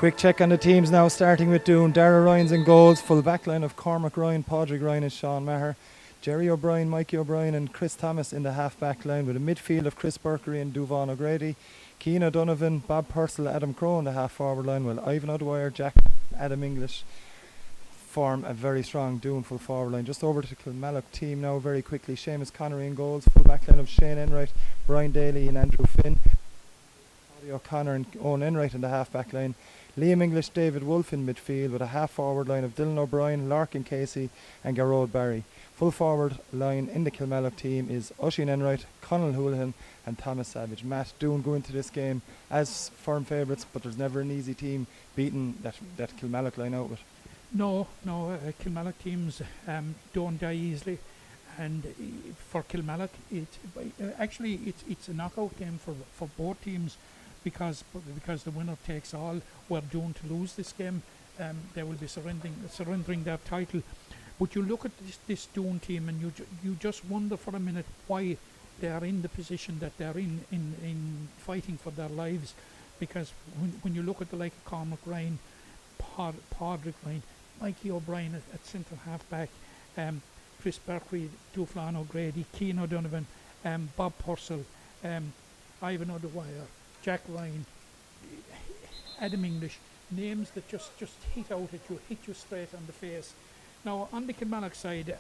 Quick check on the teams now, starting with Doon. Dara Ryan's in goals, full back line of Cormac Ryan, Padraig Ryan and Sean Maher. Jerry O'Brien, Mikey O'Brien and Chris Thomas in the half back line, with a midfield of Chris Burkery and Duván O'Grady. Cian O'Donovan, Bob Purcell, Adam Crowe in the half forward line, while Ivan O'Dwyer, Jack, Adam English form a very strong Doon full forward line. Just over to the Kilmallock team now very quickly. Seamus Connery in goals, full back line of Shane Enright, Brian Daly and Andrew Finn. Paddy O'Connor and Owen Enright in the half back line. Liam English, David Wolfe in midfield, with a half forward line of Dylan O'Brien, Larkin Casey and Garrod Barry. Full forward line in the Kilmallock team is Oisin Enright, Conal Houlihan and Thomas Savage. Matt, Doon go into this game as firm favourites, but there's never an easy team beating that Kilmallock line out with. No, Kilmallock teams don't die easily, and for Kilmallock, it's a knockout game for both teams, because the winner takes all. We're doomed to lose this game. They will be surrendering their title. But you look at this Doon team, and you just wonder for a minute why they are in the position that they're in fighting for their lives, because when you look at the like of Cormac Ryan, Padraig Ryan, Mikey O'Brien at centre half back, Chris Berkeley, Duván O'Grady, Cian O'Donovan, Bob Purcell, Ivan O'Dwyer, Jack Ryan, Adam English, names that just hit you straight on the face. Now on the Kilmallock side,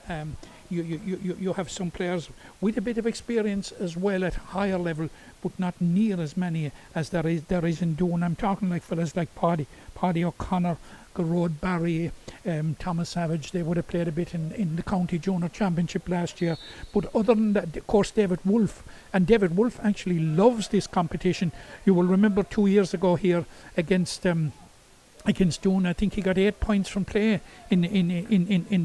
you have some players with a bit of experience as well at higher level, but not near as many as there is in Doon. I'm talking like fellas like Paddy O'Connor, Garrod Barry, Thomas Savage. They would have played a bit in the County Junior Championship last year. But other than that, of course, David Wolfe actually loves this competition. You will remember 2 years ago here against Doon, I think he got 8 points from play in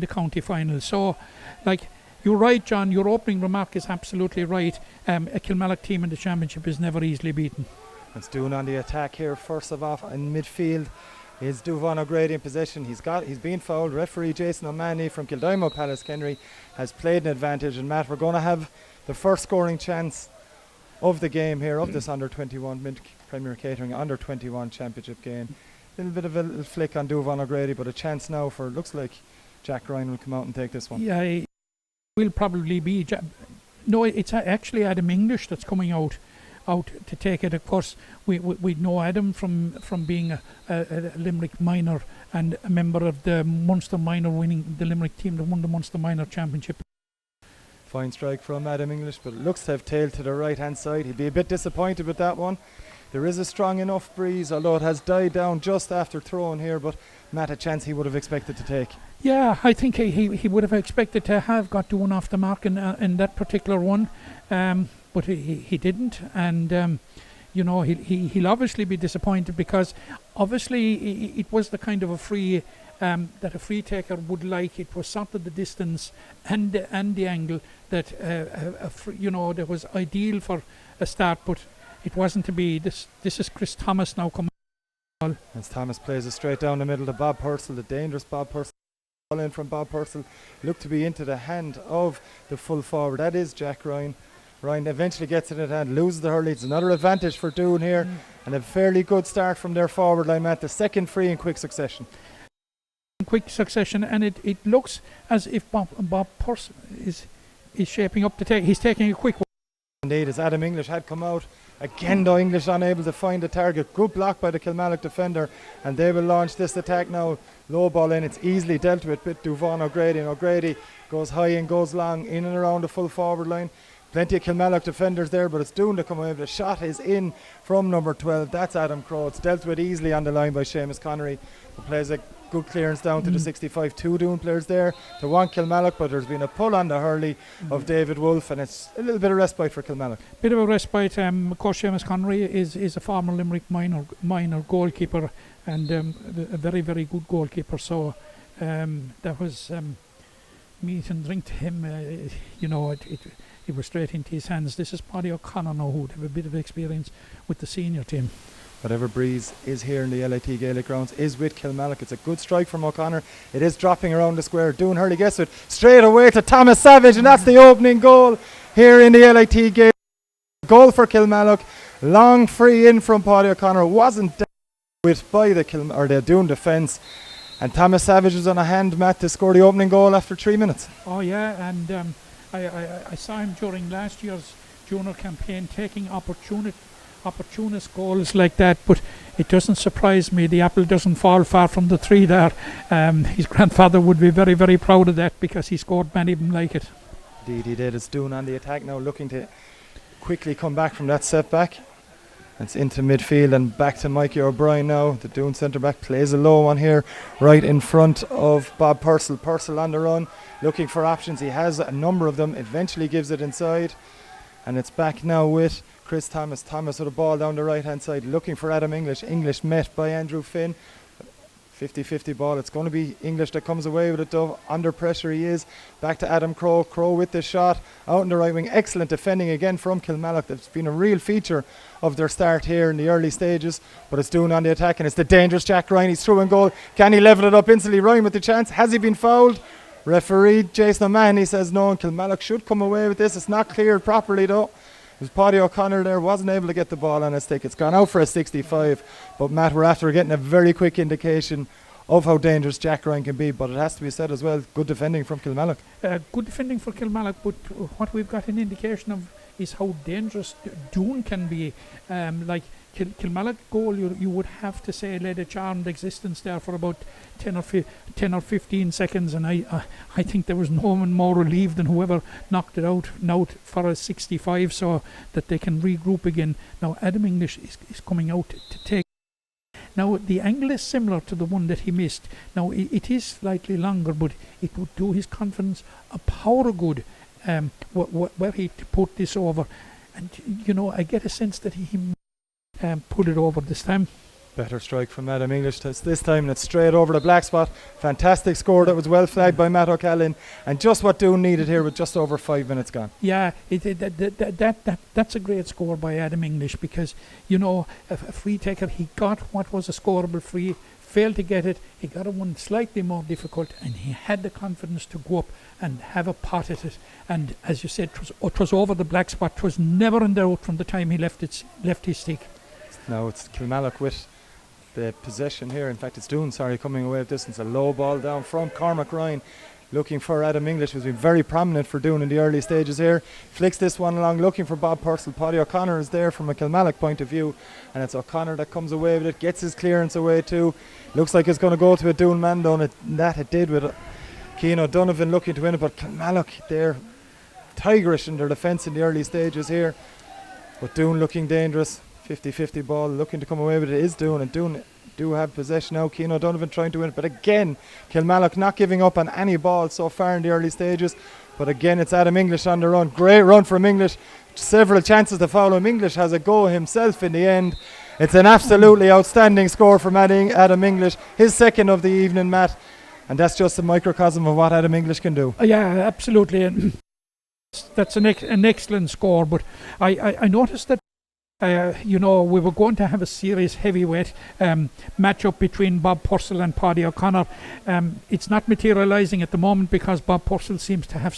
the county final. So, like, you're right, John. Your opening remark is absolutely right. A Kilmallock team in the championship is never easily beaten. It's Doon on the attack here. First of all, in midfield is Duván O'Grady in possession. He's been fouled. Referee Jason O'Mahony from Kildimo Palace Kenry has played an advantage. And Matt, we're going to have the first scoring chance of the game here, of this under-21 mid-Premier Catering under-21 championship game. Little bit of a little flick on Duván O'Grady, but a chance now for, looks like Jack Ryan will come out and take this one. Yeah, it will probably be. No, it's actually Adam English that's coming out to take it. Of course, we know Adam from being a Limerick minor and a member of the Munster minor, winning the Limerick team that won the Munster minor championship. Fine strike from Adam English, but it looks to have tailed to the right hand side. He'd be a bit disappointed with that one. There is a strong enough breeze, although it has died down just after throwing here, but Matt, a chance he would have expected to take. Yeah, I think he would have expected to have got Doon off the mark in that particular one, but he didn't, and he'll obviously be disappointed, because obviously it was the kind of a free that a free taker would like. It was sort of the distance and the angle that that was ideal for a start, but it wasn't to be. This is Chris Thomas now coming. As Thomas plays it straight down the middle to Bob Purcell, the dangerous Bob Purcell. Ball in from Bob Purcell, looked to be into the hand of the full forward. That is Jack Ryan. Ryan eventually gets it in hand, loses the hurley. It's another advantage for Doon here, and a fairly good start from their forward line, Matt. The second free in quick succession. And it looks as if Bob Purcell is shaping up to take. He's taking a quick one. Indeed, as Adam English had come out. Again, though, English unable to find the target. Good block by the Kilmallock defender, and they will launch this attack now. Low ball in, it's easily dealt with Duván O'Grady, and O'Grady goes high and goes long in and around the full forward line. Plenty of Kilmallock defenders there, but it's Doon to come away. The shot is in from number 12. That's Adam Crowe. It's dealt with easily on the line by Seamus Connery, who plays a good clearance down to the 65. Two Doon players there to one Kilmallock, but there's been a pull on the hurley of David Wolfe, and it's a little bit of respite for Kilmallock. Bit of a respite. Of course, Seamus Connery is a former Limerick minor goalkeeper, and a very, very good goalkeeper. So that was meat and drink to him. It was straight into his hands. This is Paddy O'Connor now, who would have a bit of experience with the senior team. Whatever breeze is here in the LIT Gaelic grounds is with Kilmallock. It's a good strike from O'Connor. It is dropping around the square. Doon hurley gets it straight away to Thomas Savage, and that's the opening goal here in the LIT Gaelic. Goal for Kilmallock. Long free in from Paddy O'Connor. Wasn't with by the Doon defence. And Thomas Savage was on a hand, Matt, to score the opening goal after 3 minutes. Oh yeah, and I saw him during last year's junior campaign taking opportunist goals like that, but it doesn't surprise me. The apple doesn't fall far from the tree there. His grandfather would be very, very proud of that because he scored many of them like it. Indeed he did. It's Doon on the attack now, looking to quickly come back from that setback. It's into midfield and back to Mikey O'Brien now. The Doon centre-back plays a low one here, right in front of Bob Purcell. Purcell on the run, looking for options. He has a number of them, eventually gives it inside. And it's back now with Chris Thomas. Thomas with a ball down the right-hand side, looking for Adam English. English met by Andrew Finn. 50-50 ball. It's going to be English that comes away with it, though. Under pressure he is. Back to Adam Crowe. Crowe with the shot out in the right wing. Excellent defending again from Kilmallock. That's been a real feature of their start here in the early stages. But it's Doon on the attack, and it's the dangerous Jack Ryan. He's through in goal. Can he level it up instantly? Ryan with the chance. Has he been fouled? Referee Jason O'Mahony says no, and Kilmallock should come away with this. It's not cleared properly, though. It was Paddy O'Connor there, wasn't able to get the ball on his stick. It's gone out for a 65. But Matt, we're after getting a very quick indication of how dangerous Jack Ryan can be. But it has to be said as well, good defending from Kilmallock. Good defending for Kilmallock, but what we've got an indication of is how dangerous Doon can be. Like Kilmallock goal, you would have to say led a charmed existence there for about 10 or 15 seconds, and I think there was no one more relieved than whoever knocked it out for a 65, so that they can regroup again. Now Adam English is coming out to take. Now the angle is similar to the one that he missed. Now it is slightly longer, but it would do his confidence a power of good where he put this over. And I get a sense that he put it over this time. Better strike from Adam English this time, and it's straight over the black spot. Fantastic score that was well flagged by Matt O'Callaghan, and just what Doon needed here with just over 5 minutes gone. Yeah, that's a great score by Adam English, because a free taker, he got what was a scoreable free, failed to get it, he got one slightly more difficult, and he had the confidence to go up and have a pot at it. And as you said, it was over the black spot. It was never in doubt from the time he left his stick. Now it's Kilmallock with the possession here. In fact, it's Doon, coming away with distance. A low ball down from Cormac Ryan, looking for Adam English, who's been very prominent for Doon in the early stages here. Flicks this one along, looking for Bob Purcell. Paddy O'Connor is there from a Kilmallock point of view, and it's O'Connor that comes away with it, gets his clearance away too. Looks like it's going to go to a Doon man down. It did with Cian O'Donovan looking to win it, but Kilmallock, they're tigerish in their defence in the early stages here. But Doon looking dangerous. 50-50 ball, looking to come away with it is Doon, and Doon do have possession now. Cian O'Donovan trying to win it, but again Kilmallock not giving up on any ball so far in the early stages. But again it's Adam English on the run. Great run from English, several chances to follow him. English has a go himself in the end. It's an absolutely outstanding score from Adam English, his second of the evening, Matt, and that's just a microcosm of what Adam English can do. Yeah, absolutely. And that's an excellent score, but I noticed that we were going to have a serious heavyweight matchup between Bob Purcell and Paddy O'Connor. It's not materialising at the moment because Bob Purcell seems to have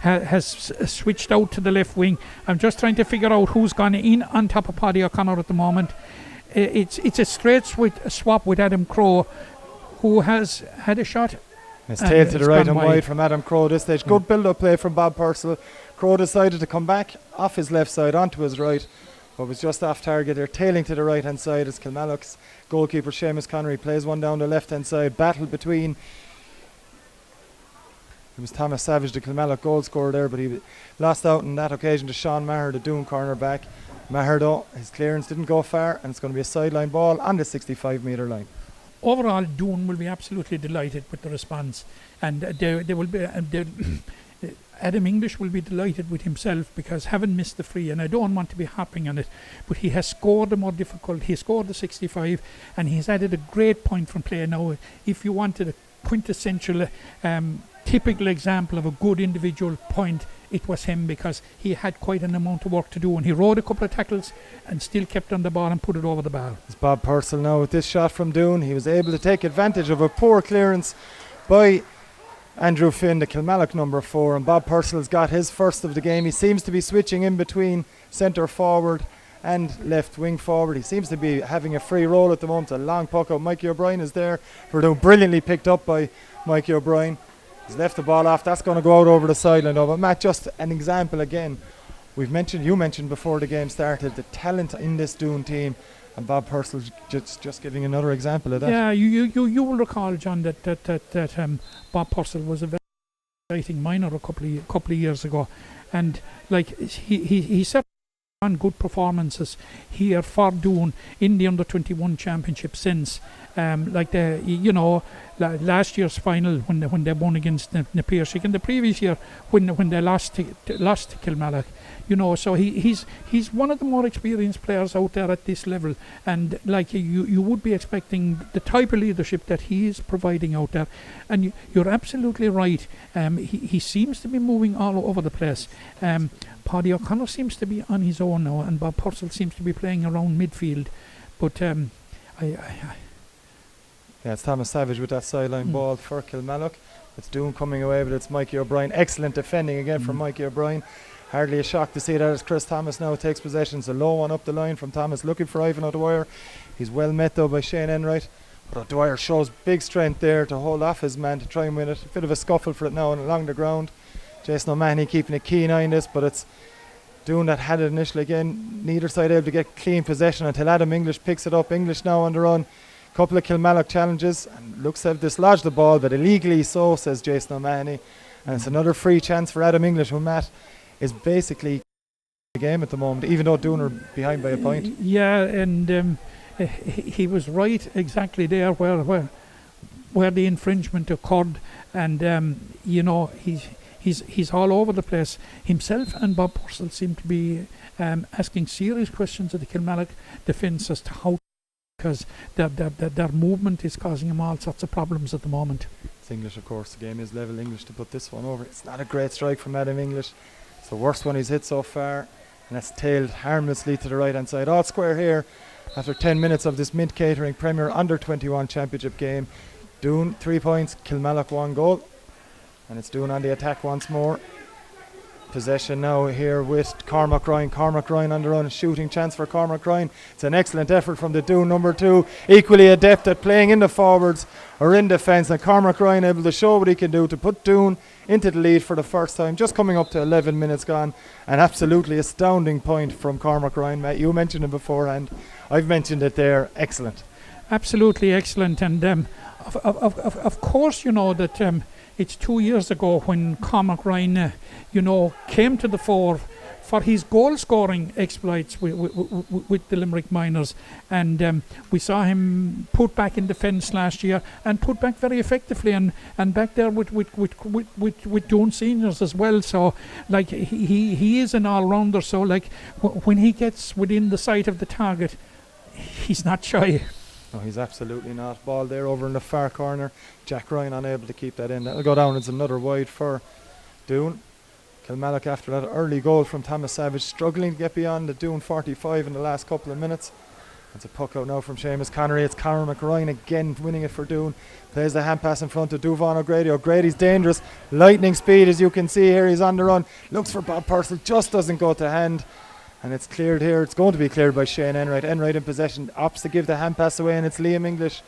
has switched out to the left wing. I'm just trying to figure out who's gone in on top of Paddy O'Connor at the moment. It's a straight swap with Adam Crowe, who has had a shot. It's tailed to the right and wide from Adam Crowe this stage. Good build-up play from Bob Purcell. Crowe decided to come back off his left side onto his right, but was just off target there, tailing to the right hand side as Kilmallock's goalkeeper Seamus Connery plays one down the left hand side. Battle between, it was Thomas Savage, the Kilmallock goal scorer there, but he lost out on that occasion to Sean Maher, the Doon cornerback. Maher though, his clearance didn't go far, and it's going to be a sideline ball on the 65-metre line. Overall, Doon will be absolutely delighted with the response, and they will be. Adam English will be delighted with himself because having missed the free, and I don't want to be harping on it, but he has scored the more difficult. He scored the 65, and he's added a great point from play. Now, if you wanted a quintessential, typical example of a good individual point, it was him, because he had quite an amount of work to do, and he rode a couple of tackles and still kept on the ball and put it over the bar. It's Bob Purcell now with this shot from Doon. He was able to take advantage of a poor clearance by Andrew Finn, the Kilmallock number 4, and Bob Purcell's got his first of the game. He seems to be switching in between centre forward and left wing forward. He seems to be having a free roll at the moment. A long puck out. Mikey O'Brien is there for Doon. Brilliantly picked up by Mikey O'Brien. He's left the ball off. That's going to go out over the sideline though. But Matt, just an example again. You mentioned before the game started the talent in this Doon team, and Bob Purcell just giving another example of that. Yeah, you will recall, John, that Bob Purcell was a very exciting minor a couple of years ago, and like he set on good performances here for Doon in the under-21 championship since. Like last year's final when they won against the Piersic, and the previous year when they lost to Kilmallock. So he's one of the more experienced players out there at this level, and like you would be expecting the type of leadership that he is providing out there. And you're absolutely right. He seems to be moving all over the place. Paddy O'Connor seems to be on his own now, and Bob Purcell seems to be playing around midfield. But it's Thomas Savage with that sideline ball for Kilmallock. It's Doon coming away, but it's Mikey O'Brien. Excellent defending again from Mikey O'Brien. Hardly a shock to see that as Chris Thomas now takes possession. It's a low one up the line from Thomas, looking for Ivan O'Dwyer. He's well met though by Shane Enright. But O'Dwyer shows big strength there to hold off his man to try and win it. A bit of a scuffle for it now and along the ground. Jason O'Mahony keeping a keen eye on this, but it's Doon that had it initially again. Neither side able to get clean possession until Adam English picks it up. English now on the run. Couple of Kilmallock challenges and looks to have dislodged the ball, but illegally so, says Jason O'Mahony. And it's another free chance for Adam English, who Matt is basically the game at the moment, even though Doon are behind by a point. Yeah, and he was right exactly there where the infringement occurred, and he's all over the place. Himself and Bob Purcell seem to be asking serious questions of the Kilmallock defence as to how, because their movement is causing him all sorts of problems at the moment. It's English, of course. The game is level. English to put this one over. It's not a great strike from Adam English. It's the worst one he's hit so far, and that's tailed harmlessly to the right hand side. All square here after 10 minutes of this Mint Catering Premier Under-21 Championship game. Doon 3 points, Kilmallock 1 goal, and it's Doon on the attack once more. Possession now here with Cormac Ryan. Cormac Ryan on the run, shooting chance for Cormac Ryan. It's an excellent effort from the Doon number 2, equally adept at playing in the forwards or in defence, and Cormac Ryan able to show what he can do to put Doon into the lead for the first time, just coming up to 11 minutes gone. An absolutely astounding point from Cormac Ryan. Matt, you mentioned it beforehand, I've mentioned it there. Excellent, absolutely excellent. And of course you know that it's 2 years ago when Cormac Ryan came to the fore for his goal-scoring exploits with the Limerick Miners, and we saw him put back in defence last year and put back very effectively, and back there with Doon seniors as well. So like he is an all-rounder. So like when he gets within the sight of the target, he's not shy. No, he's absolutely not. Ball there over in the far corner. Jack Ryan unable to keep that in. That'll go down. It's another wide for Doon. Kilmallock after that early goal from Thomas Savage, struggling to get beyond the Doon 45 in the last couple of minutes. It's a puck out now from Seamus Connery. It's Cormac Ryan again winning it for Doon. Plays the hand pass in front of Duvon O'Grady. O'Grady's dangerous. Lightning speed, as you can see here. He's on the run. Looks for Bob Purcell. Just doesn't go to hand. And it's cleared here. It's going to be cleared by Shane Enright. Enright in possession. Opts to give the hand pass away, and it's Liam English.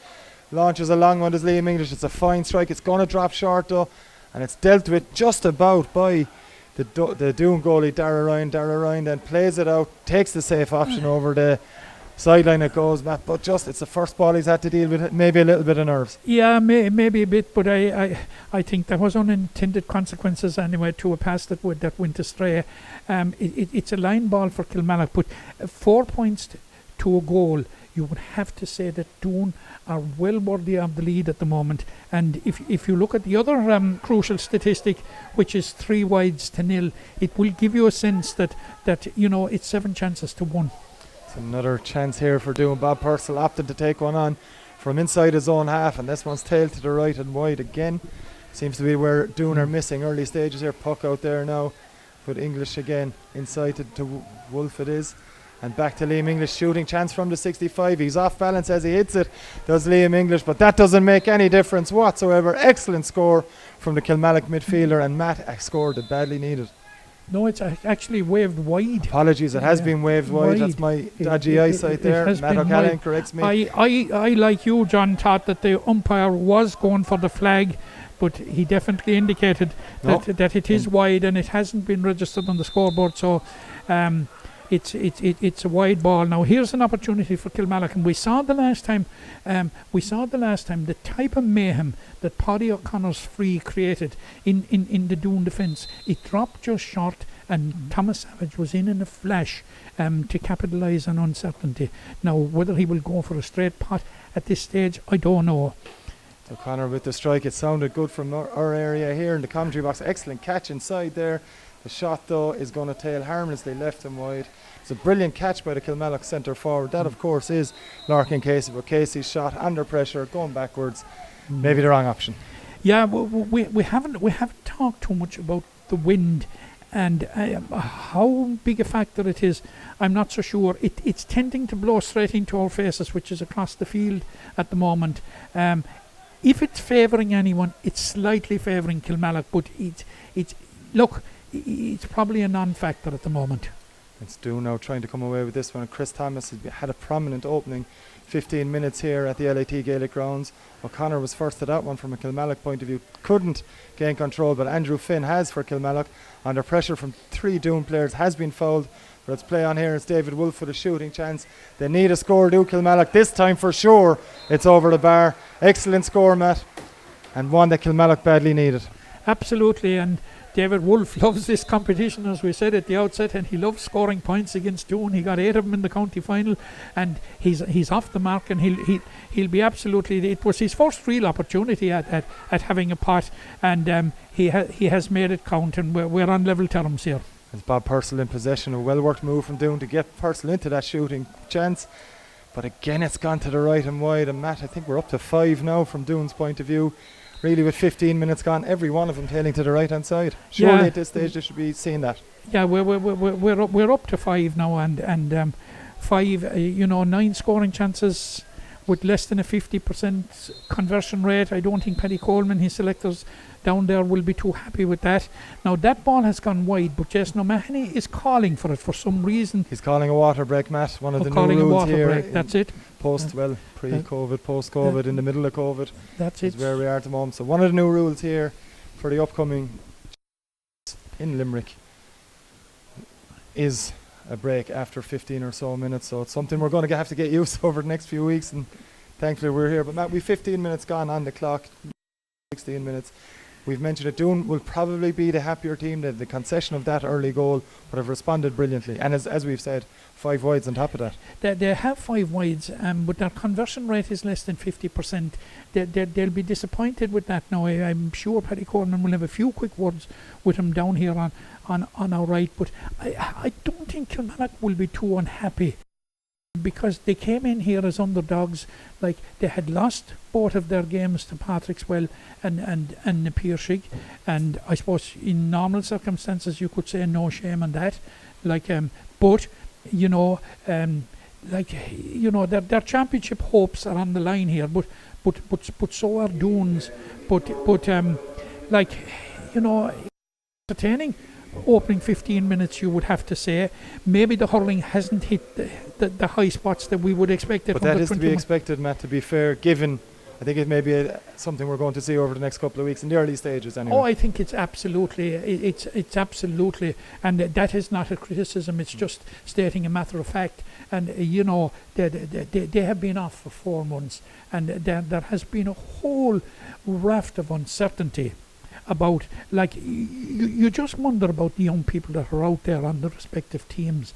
Launches a long one as Liam English. It's a fine strike. It's going to drop short though. And it's dealt with just about by the Doon goalie, Dara Ryan. Dara Ryan then plays it out. Takes the safe option over the sideline it goes, Matt. But just, it's the first ball he's had to deal with. Maybe a little bit of nerves. Yeah, maybe a bit. But I think there was unintended consequences anyway to a pass that went astray. It's a line ball for Kilmallock, but 4 points to a goal. You would have to say that Doon are well worthy of the lead at the moment. And if you look at the other crucial statistic, which is 3 wides to 0, it will give you a sense that it's 7 chances to 1. It's another chance here for Doon. Bob Purcell opted to take one on from inside his own half, and this one's tailed to the right and wide again. Seems to be where Doon are missing early stages here. Puck out there now, but English again inside to Wolf it is. And back to Liam English, shooting chance from the 65. He's off balance as he hits it, does Liam English, but that doesn't make any difference whatsoever. Excellent score from the Kilmallock midfielder, and Matt scored it badly needed. No, it's actually waved wide. Apologies, it has been waved wide. That's my dodgy eyesight there. Matt O'Callaghan corrects me. I, like you, John, thought that the umpire was going for the flag, but he definitely indicated that it is wide, and it hasn't been registered on the scoreboard. So it's a wide ball. Now here's an opportunity for Kilmallock, and we saw the last time the type of mayhem that Paddy O'Connor's free created in the Doon defence. It dropped just short, and Thomas Savage was in a flash to capitalise on uncertainty. Now whether he will go for a straight pot at this stage, I don't know. O'Connor with the strike. It sounded good from our area here in the commentary box. Excellent catch inside there. The shot though is going to tail harmlessly left and wide. It's a brilliant catch by the Kilmallock centre forward. That of course is Larkin Casey, but Casey's shot under pressure, going backwards, maybe the wrong option. Yeah, we haven't talked too much about the wind and how big a factor it is. I'm not so sure. It's tending to blow straight into our faces, which is across the field at the moment. If it's favouring anyone, it's slightly favouring Kilmallock, but it's probably a non-factor at the moment. It's Doon now trying to come away with this one. Chris Thomas has had a prominent opening 15 minutes here at the LIT Gaelic grounds. O'Connor was first to that one from a Kilmallock point of view. Couldn't gain control, but Andrew Finn has for Kilmallock. Under pressure from 3 Doon players, has been fouled. But it's play on here. It's David Wolfe with a shooting chance. They need a score, do Kilmallock. This time for sure it's over the bar. Excellent score, Matt. And one that Kilmallock badly needed. Absolutely, and David Wolfe loves this competition, as we said at the outset, and he loves scoring points against Doon. He got 8 of them in the county final, and he's off the mark, and he'll be absolutely. It was his first real opportunity at having a pot, and he has made it count, and we're on level terms here. It's Bob Purcell in possession. A well-worked move from Doon to get Purcell into that shooting chance, but again it's gone to the right and wide. And Matt, I think we're up to 5 now from Doon's point of view. Really, with 15 minutes gone, every one of them tailing to the right hand side. Surely at this stage they should be seeing that. Yeah, we're up to 5 now, and 5, 9 scoring chances with less than a 50% conversion rate. I don't think Paddy Coleman, his selectors down there, will be too happy with that. Now that ball has gone wide, but Jason O'Mahony is calling for it for some reason. He's calling a water break, Matt. One of the new rules here. Break, that's it. Pre-COVID, post-COVID, in the middle of COVID. That's it. Where we are at the moment. So one of the new rules here for the upcoming in Limerick is a break after 15 or so minutes. So it's something we're going to have to get used to over the next few weeks, and thankfully we're here. But Matt, we've 15 minutes gone on the clock, 16 minutes. We've mentioned it. Doon will probably be the happier team. The concession of that early goal would have responded brilliantly. And as we've said, 5 wides on top of that. They have 5 wides, but their conversion rate is less than 50%. They'll be disappointed with that now. I'm sure Paddy Coleman will have a few quick words with him down here on our right. But I don't think Kilmallock will be too unhappy, because they came in here as underdogs. Like, they had lost both of their games to Patrickswell and the Piershig, and I suppose in normal circumstances you could say no shame on that. But their championship hopes are on the line here. But so are Doon's. Entertaining opening 15 minutes, you would have to say. Maybe the hurling hasn't hit the high spots that we would expect it. But that is to be expected, Matt, to be fair, given I think it may be something we're going to see over the next couple of weeks in the early stages anyway. Oh, I think it's absolutely, it's absolutely, and that is not a criticism, it's just stating a matter of fact. And they have been off for 4 months, and there has been a whole raft of uncertainty about, like, you just wonder about the young people that are out there on the respective teams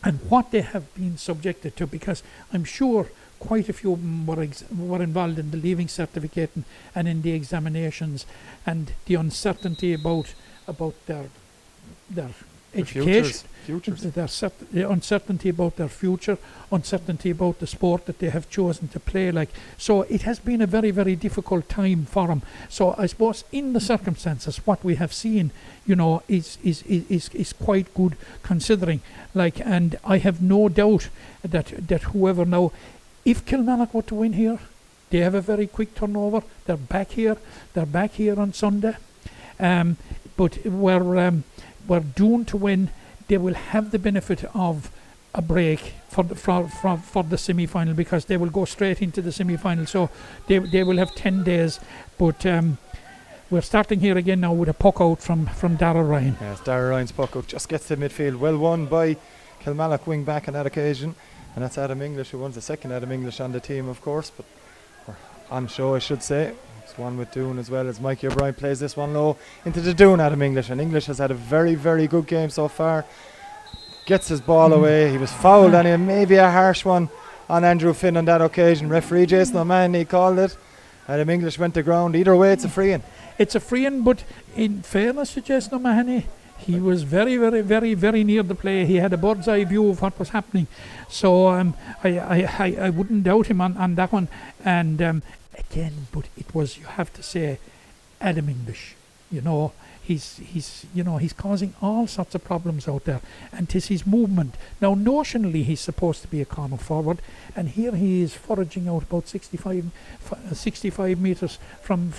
and what they have been subjected to, because I'm sure quite a few of them were involved in the leaving certificate and in the examinations, and the uncertainty about their education, the uncertainty about their future, uncertainty about the sport that they have chosen to play. Like, so it has been a very, very difficult time for them. So I suppose in the circumstances, what we have seen, is quite good considering. Like, and I have no doubt that whoever now, if Kilmallock were to win here, they have a very quick turnover. They're back here on Sunday. But where were Doon to win, they will have the benefit of a break for the semi-final, because they will go straight into the semi-final. So they will have 10 days. But we're starting here again now with a puck out from Darragh Ryan. Yes, Darragh Ryan's puck out just gets to midfield. Well won by Kilmallock wing back on that occasion. And that's Adam English, who won the second Adam English on the team, of course. But on show, I should say. It's one with Doon as well, as Mikey O'Brien plays this one low into the Doon Adam English. And English has had a very, very good game so far. Gets his ball away. He was fouled and maybe a harsh one on Andrew Finn on that occasion. Referee Jason O'Mahony called it. Adam English went to ground. Either way, it's a free-in. It's a free-in, but in fairness to Jason O'Mahony, he was very, very, very, very near the play. He had a bird's eye view of what was happening. So I wouldn't doubt him on that one. And again, but it was, you have to say, Adam English. You know, he's causing all sorts of problems out there, and 'tis his movement. Now, notionally, he's supposed to be a corner forward, and here he is foraging out about 65 metres from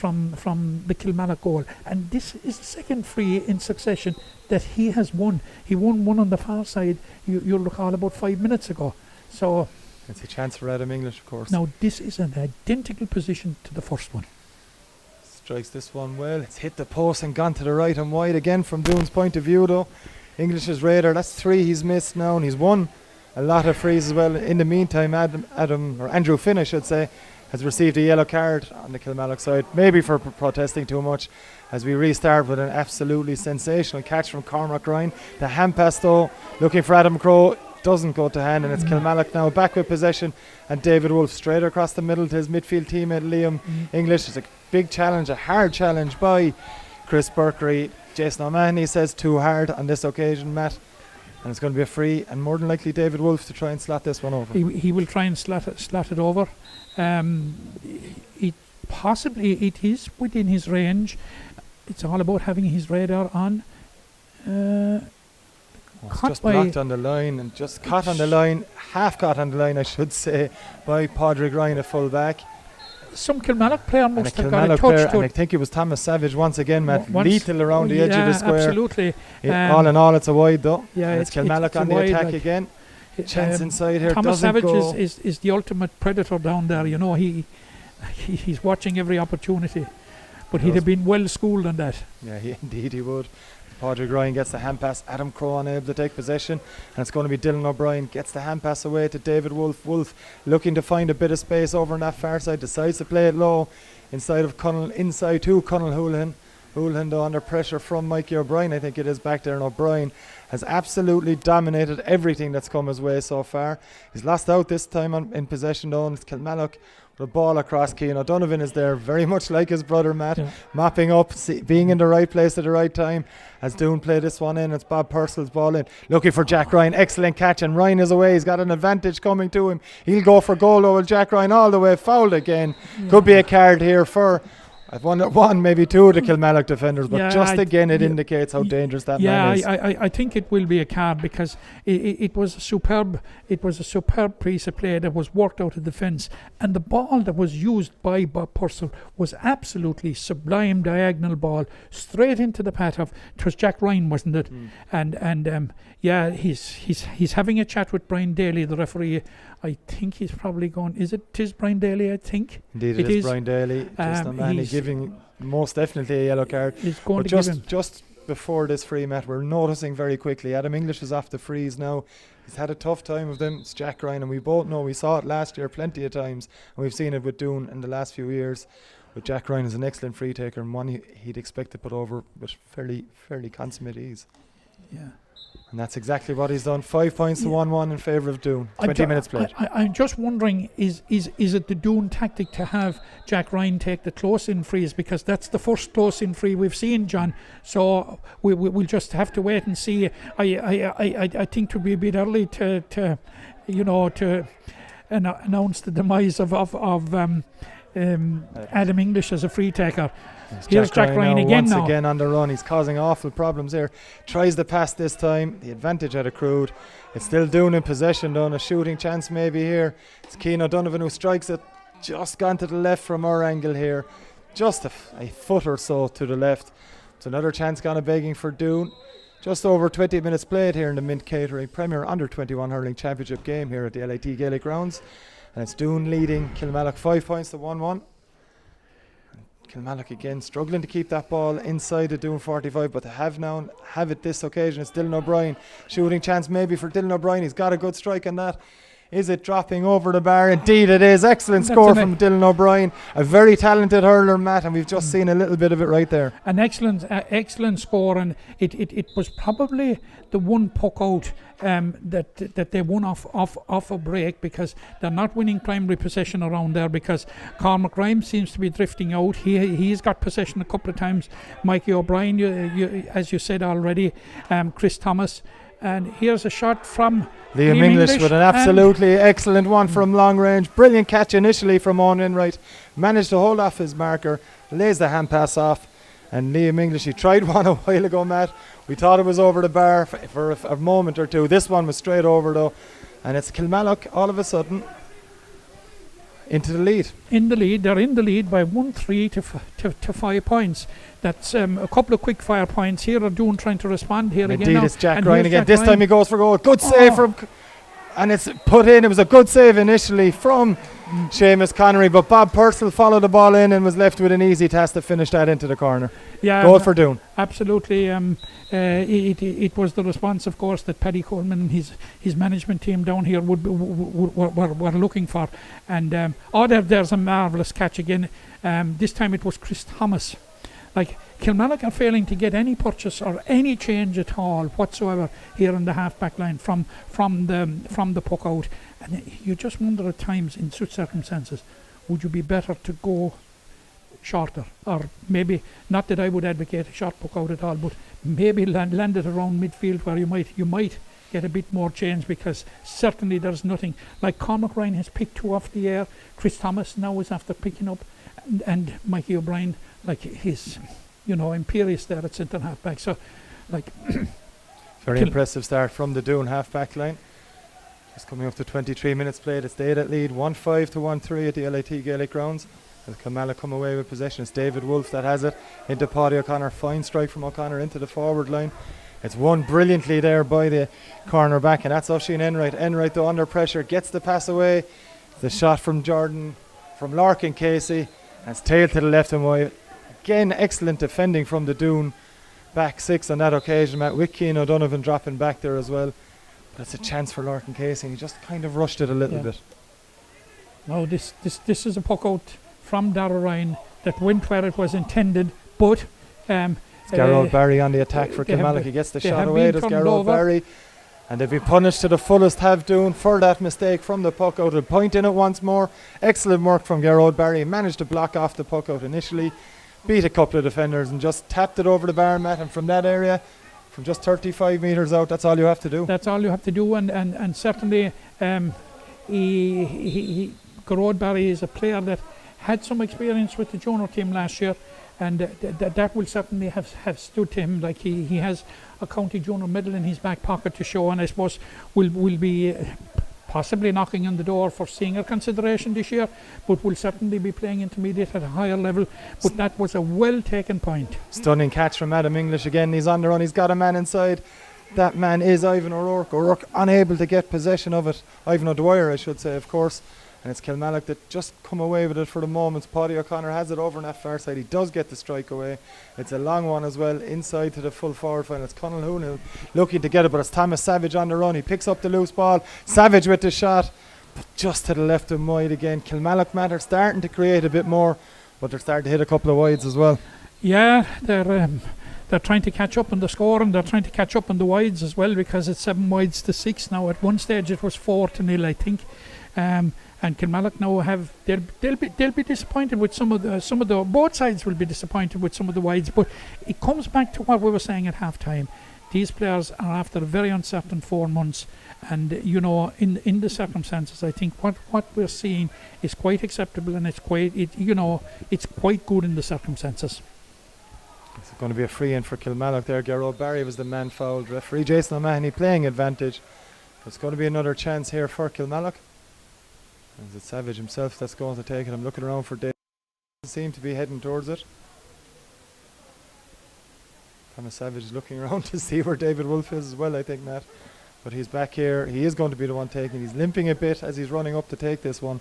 the Kilmallock goal. And this is the second free in succession that he has won. He won one on the far side, you'll recall, about 5 minutes ago. So it's a chance for Adam English, of course. Now, this is an identical position to the first one. Strikes this one well. It's hit the post and gone to the right and wide again from Doon's point of view, though. English's radar, that's 3 he's missed now, and he's won a lot of frees as well. In the meantime, Andrew Finn, I should say, has received a yellow card on the Kilmallock side, maybe for protesting too much, as we restart with an absolutely sensational catch from Cormac Ryan. The hand pass, though, looking for Adam Crowe, doesn't go to hand, and it's Kilmallock now back with possession, and David Wolfe straight across the middle to his midfield teammate Liam English. It's a big challenge, a hard challenge by Chris Burkery. Jason O'Mahony says too hard on this occasion, Matt, and it's going to be a free, and more than likely David Wolfe to try and slot this one over. He will try and slot it over. It is within his range. It's all about having his radar on. It's just blocked on the line, and just caught on the line, half caught on the line, I should say, by Padraig Ryan, a full back. Some Kilmallock player must have got a touch to and it. I think it was Thomas Savage once again, Matt, lethal around the edge of the square. Absolutely. All in all, it's a wide, though. Yeah, and it's Kilmallock on the attack again. Chance inside here. Thomas Savage go. is the ultimate predator down there. You know, he's watching every opportunity, but he'd have been well schooled on that. Yeah, indeed he would. Padraig Ryan gets the hand pass. Adam Crowe unable to take possession, and it's going to be Dylan O'Brien gets the hand pass away to David Wolfe. Wolfe looking to find a bit of space over on that far side, decides to play it low inside to Conall Houlihan. Houlihan, though, under pressure from Mikey O'Brien, I think it is back there, and O'Brien has absolutely dominated everything that's come his way so far. He's lost out this time in possession, though, and it's Kilmallock. The ball across. Cian O'Donovan is there, very much like his brother Matt, mopping up, being in the right place at the right time. As Doon play this one in, it's Bob Purcell's ball in, looking for Jack Ryan. Excellent catch, and Ryan is away. He's got an advantage coming to him. He'll go for goal, though. Jack Ryan all the way, fouled again. Could be a card here for I've one, maybe two of the Kilmallock defenders, but again it indicates how dangerous that man is. I think it will be a card, because it was a superb piece of play that was worked out of the fence, and the ball that was used by Bob Purcell was absolutely sublime diagonal ball straight into the path of, it was Jack Ryan, wasn't it? And he's having a chat with Brian Daly, the referee. I think he's probably gone. Tis Brian Daly, I think. Indeed, it is Brian Daly. Just a man giving most definitely a yellow card. He's going to give him. Just before this free, Matt, we're noticing very quickly Adam English is off the freeze now. He's had a tough time with them. It's Jack Ryan, and we both know, we saw it last year plenty of times, and we've seen it with Doon in the last few years. But Jack Ryan is an excellent free taker, and one he'd expect to put over with fairly consummate ease. Yeah. And that's exactly what he's done. 5 points to 1-1 in favour of Doon. 20 minutes played. I'm just wondering, is it the Doon tactic to have Jack Ryan take the close-in frees? Because that's the first close-in free we've seen, John. So we'll just have to wait and see. I think it would be a bit early to announce the demise of Adam English as a free taker. Here's Jack Ryan again once again on the run. He's causing awful problems here. Tries the pass this time. The advantage had accrued. It's still Doon in possession, though, and a shooting chance maybe here. It's Cian O'Donovan who strikes it. Just gone to the left from our angle here. Just a foot or so to the left. It's another chance gone begging for Doon. Just over 20 minutes played here in the Mint Catering Premier Under-21 Hurling Championship game here at the LIT Gaelic Grounds. And it's Doon leading Kilmallock 5 points to 1-1. Kilmallock again struggling to keep that ball inside the Doon 45, but they have it this occasion. It's Dylan O'Brien. Shooting chance maybe for Dylan O'Brien. He's got a good strike on that. Is it dropping over the bar? Indeed it is. Excellent score from Dylan O'Brien. A very talented hurler, Matt, and we've just seen a little bit of it right there. An excellent score, and it was probably the one puck out that they won off a break, because they're not winning primary possession around there, because Cormac Ryan seems to be drifting out. He's got possession a couple of times. Mikey O'Brien, you, as you said already, Chris Thomas. And here's a shot from Liam English with an absolutely excellent one from long range. Brilliant catch initially from Owen Enright. Managed to hold off his marker, lays the hand pass off. And Liam English, he tried one a while ago, Matt. We thought it was over the bar for a moment or two. This one was straight over though. And it's Kilmallock all of a sudden into the lead. They're in the lead by 1-3 to 5 points. That's a couple of quick fire points here. Are Doon trying to respond here again? Indeed, it's Jack Ryan again. This time he goes for goal. Good save from, and it's put in. It was a good save initially from Seamus Connery, but Bob Purcell followed the ball in and was left with an easy task to finish that into the corner. Yeah, goal for Doon. Absolutely. It was the response, of course, that Paddy Coleman and his management team down here were looking for. And there's a marvellous catch again. This time it was Chris Thomas. Like, Kilmallock are failing to get any purchase or any change at all whatsoever here in the half-back line from the puck out. And you just wonder at times, in such circumstances, would you be better to go shorter, or maybe, not that I would advocate a short puck out at all, but maybe land it around midfield where you might get a bit more change, because certainly there's nothing like Cormac Ryan has picked 2 off the air. Chris Thomas now is after picking up, and Mikey O'Brien, like, he's imperious there at centre half back. So, like, very impressive start from the Doon half back line. Just coming up to 23 minutes played. It's they that lead 1-5 to 1-3 at the LIT Gaelic Grounds. As Kilmallock come away with possession, it's David Wolfe that has it into Paddy O'Connor. Fine strike from O'Connor into the forward line. It's won brilliantly there by the corner back, and that's Oisín Enright. Enright, though, under pressure, gets the pass away. The shot from Larkin Casey, and it's tailed to the left and wide. Again, excellent defending from the Doon back 6 on that occasion. Matt Whitkey and O'Donovan dropping back there as well. But it's a chance for Larkin Casey. He just kind of rushed it a little bit. No, this is a puck out from Darragh Ryan that went where it was intended, but it's Gerald Barry on the attack for Kilmallock. He gets the shot away. There's Gerald Barry. And they've been punished to the fullest, have Doon, for that mistake from the puck out. A point in it once more. Excellent work from Gerald Barry. Managed to block off the puck out initially. Beat a couple of defenders and just tapped it over the bar, Matt. And from that area, from just 35 metres out, that's all you have to do. That's all you have to do. And certainly Gerard Barry is a player that had some experience with the junior team last year, and that will certainly have stood to him. Like, he has a county junior medal in his back pocket to show, and I suppose will be possibly knocking on the door for senior consideration this year, but will certainly be playing intermediate at a higher level. But that was a well taken point. Stunning catch from Adam English again. He's on the run. He's got a man inside. That man is Ivan O'Rourke. O'Rourke unable to get possession of it. Ivan O'Dwyer, I should say, of course. And it's Kilmallock that just come away with it for the moment. Paddy O'Connor has it over on that far side. He does get the strike away. It's a long one as well, inside to the full forward final. It's Conal Hoonhill looking to get it, but it's Thomas Savage on the run. He picks up the loose ball. Savage with the shot, but just to the left and wide again. Kilmallock, Matt, are starting to create a bit more, but they're starting to hit a couple of wides as well. Yeah, they're trying to catch up on the score, and they're trying to catch up on the wides as well, because it's 7 wides to 6 now. At one stage it was 4-0, I think. And Kilmallock now they'll be disappointed with some of the both sides will be disappointed with some of the wides, but it comes back to what we were saying at half time. These players are after a very uncertain 4 months, and in the circumstances, I think what we're seeing is quite acceptable, and it's quite good in the circumstances. It's going to be a free in for Kilmallock there. Gerald Barry was the man fouled. Referee Jason O'Mahony playing advantage. It's going to be another chance here for Kilmallock. And it's Savage himself that's going to take it. I'm looking around for Dave. Seem to be heading towards it. Thomas Savage looking around to see where David Wolf is as well, I think, Matt. But he's back here. He is going to be the one taking. He's limping a bit as he's running up to take this one.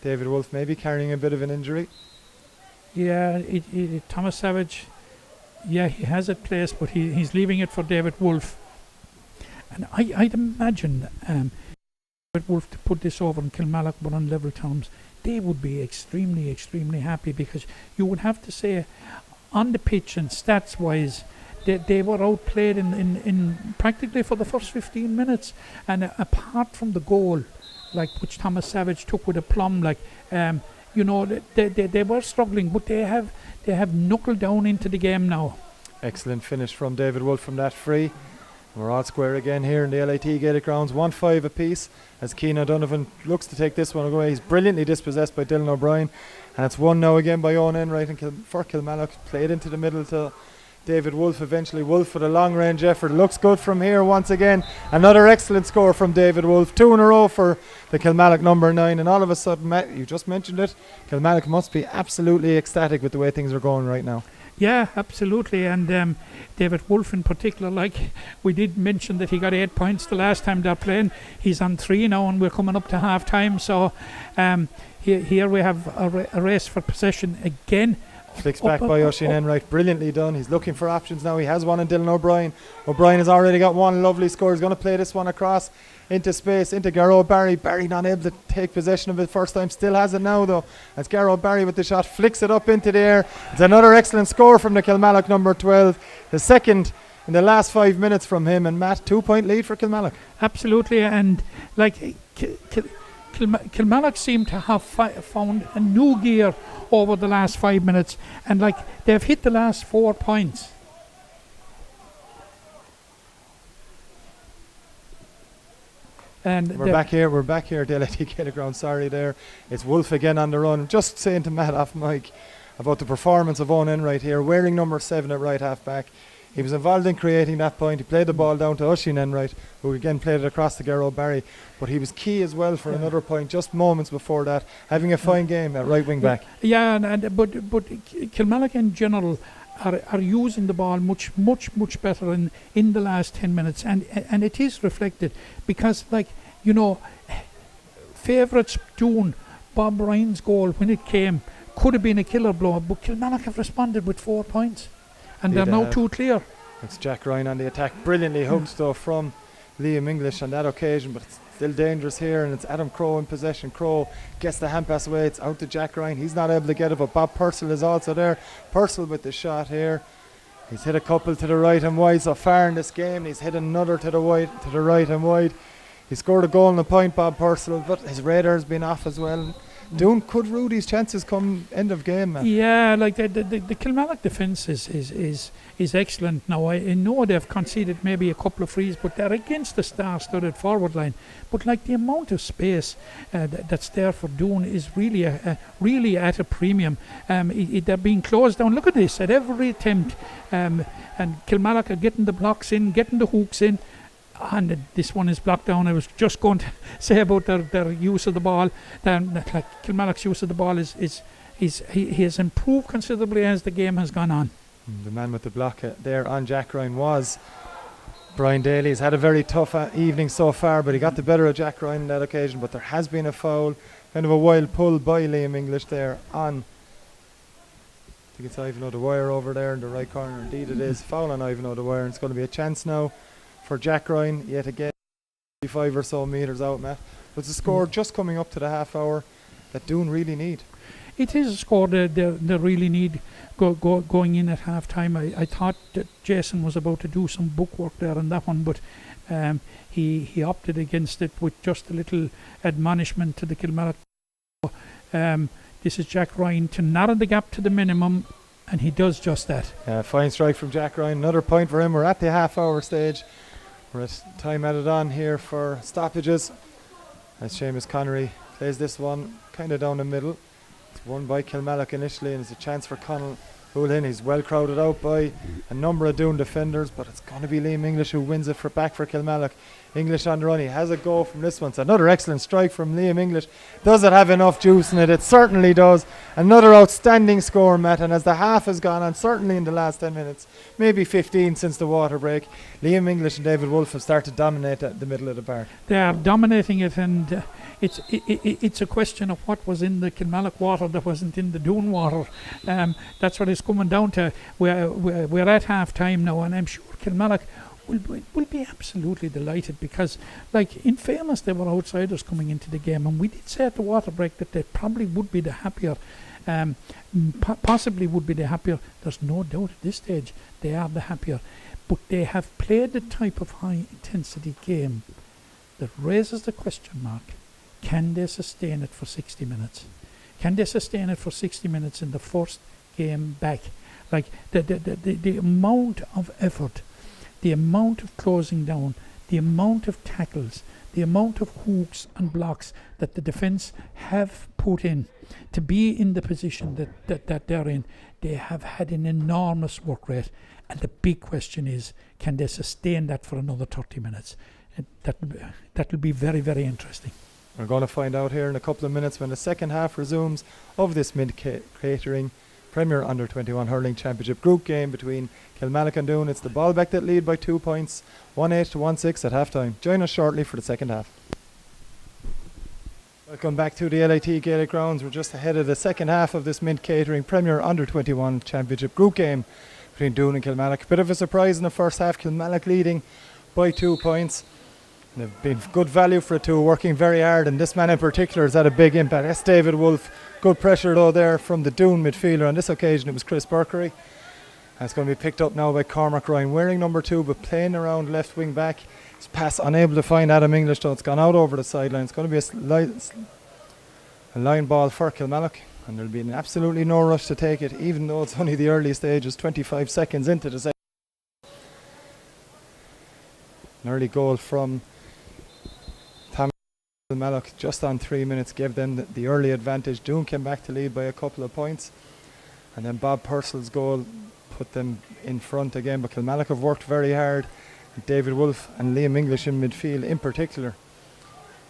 David Wolf maybe carrying a bit of an injury. Yeah, Thomas Savage, yeah, he has it placed, but he's leaving it for David Wolf. And I'd imagine David Wolf to put this over in Kilmallock, but on level terms, they would be extremely, extremely happy, because you would have to say, on the pitch and stats-wise, they were outplayed in practically for the first 15 minutes. And apart from the goal, like which Thomas Savage took with a plum, like you know, they were struggling, but they have knuckled down into the game now. Excellent finish from David Wolf from that free. We're all square again here in the LIT Gaelic grounds, 1-5 apiece as Keane O'Donovan looks to take this one away. He's brilliantly dispossessed by Dylan O'Brien, and it's won now again by Owen Enright for Kilmallock. Played into the middle to David Wolf eventually. Wolf with a long range effort. Looks good from here once again. Another excellent score from David Wolf. 2 in a row for the Kilmallock number 9, and all of a sudden, Matt, you just mentioned it, Kilmallock must be absolutely ecstatic with the way things are going right now. Yeah, absolutely. And David Wolf in particular, like we did mention that he got 8 points the last time they're playing. He's on 3 now, and we're coming up to half time. So here we have a race for possession again. Flicks back by Oisin Enright, brilliantly done. He's looking for options now. He has one in Dylan O'Brien. O'Brien has already got one lovely score. He's going to play this one across into space, into Garrow Barry. Barry not able to take possession of it first time, still has it now though. As Garrow Barry with the shot flicks it up into the air. It's another excellent score from the Kilmallock number 12. The second in the last 5 minutes from him, and Matt, 2-point lead for Kilmallock. Absolutely, and like Kilmallock seem to have found a new gear over the last 5 minutes, and like they've hit the last 4 points. And we're back here at the LIT Gaelic ground. Sorry there. It's Wolf again on the run. Just saying to Matt off mic about the performance of Owen Enright here, wearing number 7 at right half back. He was involved in creating that point. He played the ball down to Oisin Enright, who again played it across to Garrow Barry. But he was key as well for another point just moments before that, having a fine game at right wing back. Yeah, but Kilmallock in general are using the ball much better in the last 10 minutes, and it is reflected, because like, you know, favourites Doon, Bob Ryan's goal when it came could have been a killer blow, but Kilmallock have responded with 4 points, and they're now 2 clear. It's Jack Ryan on the attack, brilliantly hooked though from Liam English on that occasion, but it's still dangerous here, and it's Adam Crowe in possession. Crowe gets the hand pass away. It's out to Jack Ryan. He's not able to get it, but Bob Purcell is also there. Purcell with the shot here. He's hit a couple to the right and wide so far in this game. He's hit another to the right and wide. He scored a goal and a point, Bob Purcell, but his radar has been off as well. Doon could rue these chances come end of game, man. Yeah, like the Kilmallock defence is excellent now. I know they've conceded maybe a couple of frees, but they're against the star-studded forward line. But like the amount of space that's there for Doon is really at a premium. They're being closed down. Look at this, at every attempt. And Kilmallock are getting the blocks in, getting the hooks in. And this one is blocked down. I was just going to say about their use of the ball. Like Kilmallock's use of the ball he has improved considerably as the game has gone on. The man with the block there on Jack Ryan was Brian Daly. He's had a very tough evening so far, but he got the better of Jack Ryan on that occasion. But there has been a foul, kind of a wild pull by Liam English there on, I think it's Ivan O'Dwyer over there in the right corner. Indeed it is. Foul on Ivan O'Dwyer, and it's going to be a chance now for Jack Ryan yet again. 5 or so metres out, Matt. But it's a score just coming up to the half hour that Doon really need. It is a score they really need going in at half time. I thought that Jason was about to do some book work there on that one, but he opted against it with just a little admonishment to the Kilmallock. This is Jack Ryan to narrow the gap to the minimum, and he does just that. Fine strike from Jack Ryan. Another point for him. We're at the half hour stage. We're at time added on here for stoppages, as Seamus Connery plays this one kind of down the middle. It's won by Kilmallock initially, and it's a chance for Connell Hoolin. He's well crowded out by a number of Doon defenders, but it's going to be Liam English who wins it back for Kilmallock English on the run. He has a go from this one. It's another excellent strike from Liam English. Does it have enough juice in it? It certainly does. Another outstanding score, Matt. And as the half has gone on, certainly in the last 10 minutes, maybe 15 since the water break, Liam English and David Wolfe have started to dominate the middle of the park. They are dominating it, and it's a question of what was in the Kilmallock water that wasn't in the Doon water. That's what it's coming down to. We're at half time now, and I'm sure Kilmallock will be absolutely delighted because, like, in fairness, they were outsiders coming into the game, and we did say at the water break that they probably would be the happier, possibly would be the happier. There's no doubt at this stage they are the happier, but they have played the type of high intensity game that raises the question mark: can they sustain it for 60 minutes? Can they sustain it for 60 minutes in the first game back? Like the amount of effort, the amount of closing down, the amount of tackles, the amount of hooks and blocks that the defence have put in to be in the position that they're in, they have had an enormous work rate. And the big question is, can they sustain that for another 30 minutes? And that will be very, very interesting. We're going to find out here in a couple of minutes when the second half resumes of this mid-catering Premier Under-21 Hurling Championship group game between Kilmallock and Doon. It's the Ballbeck that lead by 2 points, 1-8 to 1-6 at half-time. Join us shortly for the second half. Welcome back to the LIT Gaelic Grounds. We're just ahead of the second half of this mid-catering Premier Under-21 Championship group game between Doon and Kilmallock. Bit of a surprise in the first half, Kilmallock leading by 2 points. And they've been good value for a two, working very hard, and this man in particular has had a big impact. That's David Wolfe. Good pressure though there from the Doon midfielder. On this occasion it was Chris Burkery. And it's going to be picked up now by Cormac Ryan, wearing number 2 but playing around left wing back. His pass unable to find Adam English though. It's gone out over the sideline. It's going to be a line ball for Kilmallock, and there'll be absolutely no rush to take it, even though it's only the early stages, 25 seconds into the second. An early goal from Kilmallock just on 3 minutes gave them the early advantage. Doon came back to lead by a couple of points, and then Bob Purcell's goal put them in front again. But Kilmallock have worked very hard. David Wolfe and Liam English in midfield in particular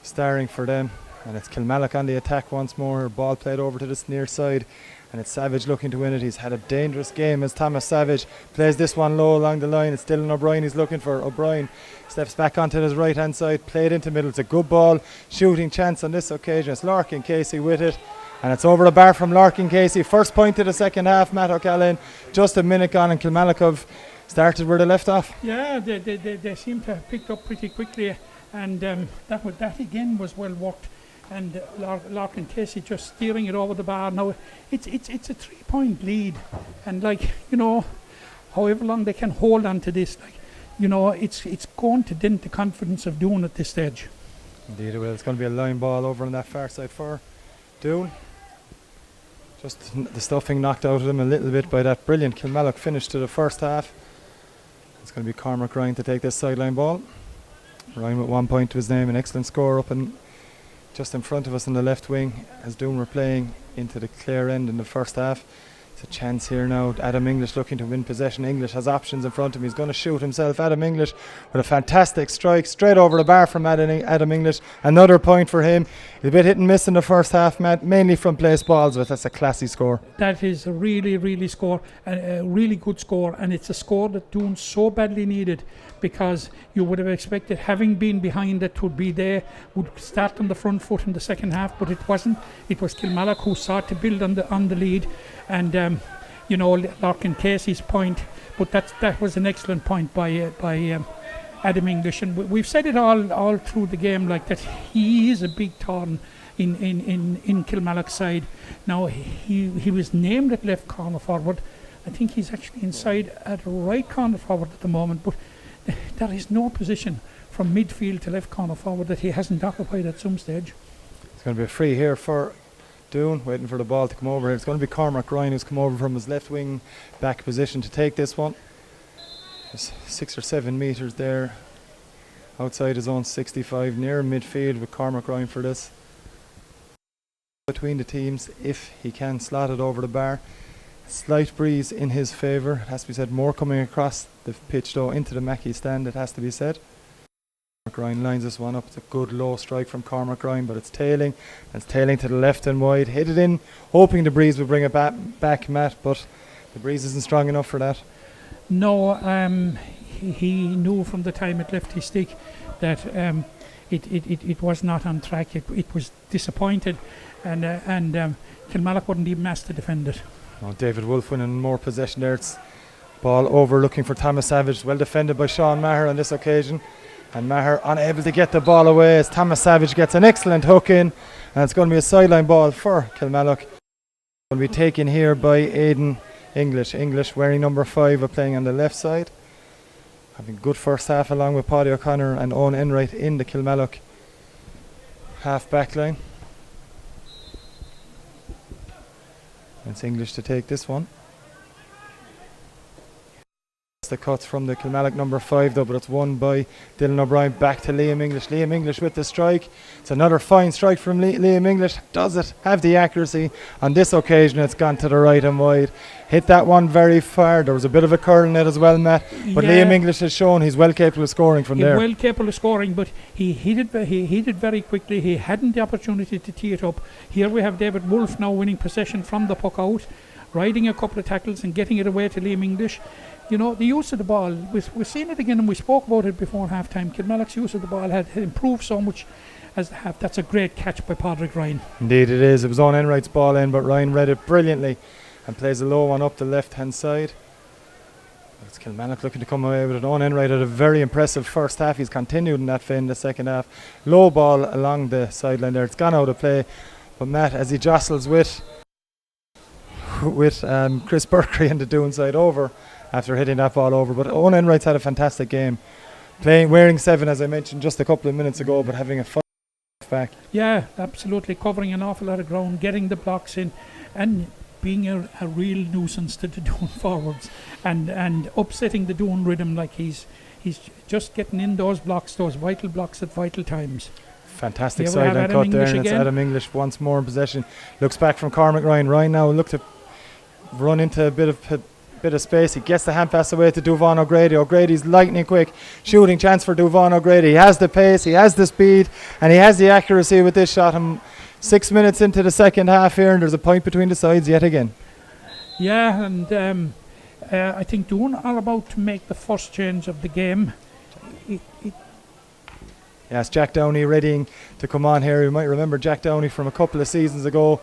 starring for them, and it's Kilmallock on the attack once more. Ball played over to this near side, and it's Savage looking to win it. He's had a dangerous game as Thomas Savage plays this one low along the line. It's Dylan O'Brien he's looking for. O'Brien steps back onto his right hand side, played into middle. It's a good ball, shooting chance on this occasion. It's Larkin Casey with it, and it's over the bar from Larkin Casey. First point of the second half, Matt O'Callaghan. Just a minute gone, and Kilmallock have started where they left off. Yeah, they seem to have picked up pretty quickly, and that again was well worked. And Larkin Casey just steering it over the bar. Now it's a 3-point lead, and however long they can hold on to this, it's going to dent the confidence of Doon at this stage. Indeed it will. It's going to be a line ball over on that far side for Doon. Just the stuffing knocked out of them a little bit by that brilliant Kilmallock finish to the first half. It's going to be Cormac Ryan to take this sideline ball. Ryan with 1 point to his name, an excellent score up and just in front of us in the left wing as Doon were playing into the clear end in the first half. It's a chance here now. Adam English looking to win possession. English has options in front of him. He's going to shoot himself. Adam English with a fantastic strike straight over the bar from Adam English. Another point for him. He's a bit hit and miss in the first half, Matt, mainly from place balls, but that's a classy score. That is a really really good score, and it's a score that Doon so badly needed, because you would have expected, having been behind, that would be there, would start on the front foot in the second half, but it wasn't. It was Kilmallock who sought to build on the lead, and Larkin Casey's point, but that was an excellent point by Adam English, and we've said it all through the game, like that he is a big thorn in Kilmallock's side. Now he was named at left corner forward. I think he's actually inside at right corner forward at the moment, but there is no position from midfield to left corner forward that he hasn't occupied at some stage. It's going to be a free here for Doon, waiting for the ball to come over. It's going to be Cormac Ryan who's come over from his left wing back position to take this one. There's 6 or 7 metres there outside his own 65, near midfield with Cormac Ryan for this. Between the teams, if he can slot it over the bar. Slight breeze in his favour, it has to be said. More coming across the pitch though into the Mackey stand, it has to be said. Ryan lines this one up. It's a good low strike from Cormac Ryan, but it's tailing. And it's tailing to the left and wide. Hit it in, hoping the breeze will bring it back, Matt, but the breeze isn't strong enough for that. No, he knew from the time it left his stick that it was not on track. It was disappointed, and Kilmallock wouldn't even ask to defend it. Oh, David Wolfe winning more possession there. It's ball over looking for Thomas Savage. Well defended by Sean Maher on this occasion. And Maher unable to get the ball away as Thomas Savage gets an excellent hook in. And it's going to be a sideline ball for Kilmallock. Will be taken here by Aidan English. English wearing number 5, playing on the left side. Having a good first half along with Paddy O'Connor and Owen Enright in the Kilmallock half back line. It's English to take this one. The cuts from the Kilmallock number 5 though, but it's won by Dylan O'Brien. Back to Liam English. Liam English with the strike. It's another fine strike from Liam English. Does it have the accuracy? On this occasion it's gone to the right and wide. Hit that one very far. There was a bit of a curl in it as well, Matt, but Liam English has shown he's well capable of scoring from there. Well capable of scoring, but he hit it very quickly. He hadn't the opportunity to tee it up. Here we have David Wolfe now winning possession from the puck out, riding a couple of tackles and getting it away to Liam English. You know, the use of the ball, we've seen it again and we spoke about it before half time. Kilmallock's use of the ball had improved so much as the half. That's a great catch by Padraig Ryan. Indeed it is. It was Owen Enright's ball in, but Ryan read it brilliantly and plays a low one up the left hand side. It's Kilmallock looking to come away with it. Owen Enright had a very impressive first half. He's continued in that vein in the second half. Low ball along the sideline there. It's gone out of play. But Matt, as he jostles with Chris Berkery and the Doon side over after hitting that ball over. But Owen Enright's had a fantastic game. Wearing 7, as I mentioned just a couple of minutes ago, but having a 5 back. Yeah, absolutely. Covering an awful lot of ground, getting the blocks in, and being a real nuisance to the Doon forwards, and upsetting the Doon rhythm. Like he's just getting in those blocks, those vital blocks at vital times. Fantastic sideline cut there, and it's Adam English once more in possession. Looks back from Cormac Ryan. Ryan now look to run into a bit of space. He gets the hand pass away to Duván O'Grady. O'Grady's lightning quick. Shooting chance for Duván O'Grady. He has the pace, he has the speed, and he has the accuracy with this shot. 6 minutes into the second half here, and there's a point between the sides yet again. Yeah, and I think Doon are about to make the first change of the game. Yes, Jack Downey readying to come on here. You might remember Jack Downey from a couple of seasons ago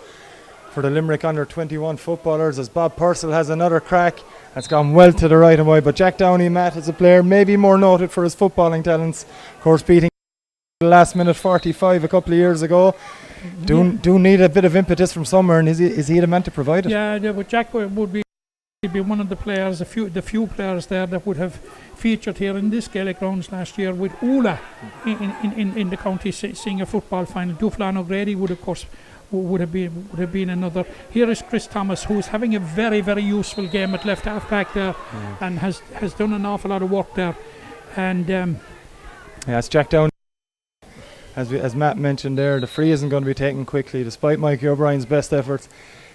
for the Limerick under-21 footballers, as Bob Purcell has another crack. That's gone well to the right and wide, but Jack Downey, Matt, is a player maybe more noted for his footballing talents. Of course, beating the last minute 45 a couple of years ago. Do need a bit of impetus from somewhere, and is he the man to provide it? Yeah, but Jack would be one of the players, the few players there that would have featured here in this Gaelic grounds last year with Ula in the county senior football final. Duflan O'Grady would, of course, would have been another. Here is Chris Thomas, who's having a very, very useful game at left half back there, and has done an awful lot of work there. And it's Jack Downey. As Matt mentioned there, the free isn't going to be taken quickly, despite Mikey O'Brien's best efforts.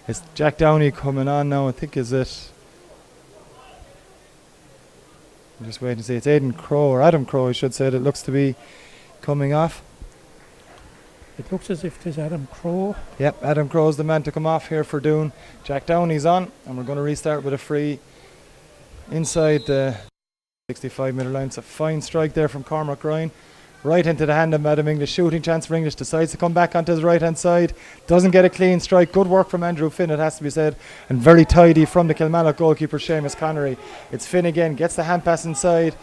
It's Jack Downey coming on now. I think is it. I'm just waiting to see. It's Adam Crow, I should say, that looks to be coming off. It looks as if there's Adam Crow. Yep, Adam Crow's the man to come off here for Doon. Jack Downey's on, and we're going to restart with a free inside the 65-metre line. It's a fine strike there from Cormac Ryan. Right into the hand of Adam English. Shooting chance for English. Decides to come back onto his right-hand side. Doesn't get a clean strike. Good work from Andrew Finn, it has to be said. And very tidy from the Kilmallock goalkeeper, Seamus Connery. It's Finn again. Gets the hand pass inside.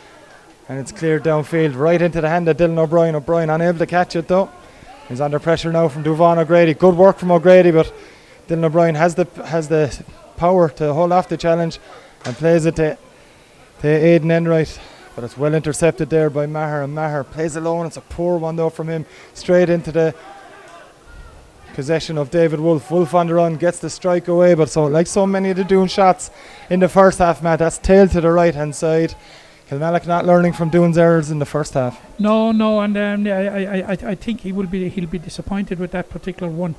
And it's cleared downfield. Right into the hand of Dylan O'Brien. O'Brien unable to catch it though. He's under pressure now from Duván O'Grady. Good work from O'Grady, but Dylan O'Brien has the power to hold off the challenge and plays it to Aidan Enright. But it's well intercepted there by Maher, and Maher plays alone. It's a poor one though from him, straight into the possession of David Wolfe. Wolfe on the run, gets the strike away, but like so many of the Doon shots in the first half, Matt, that's tailed to the right hand side. Kilmallock not learning from Doon's errors in the first half. No, and I think he'll be disappointed with that particular one,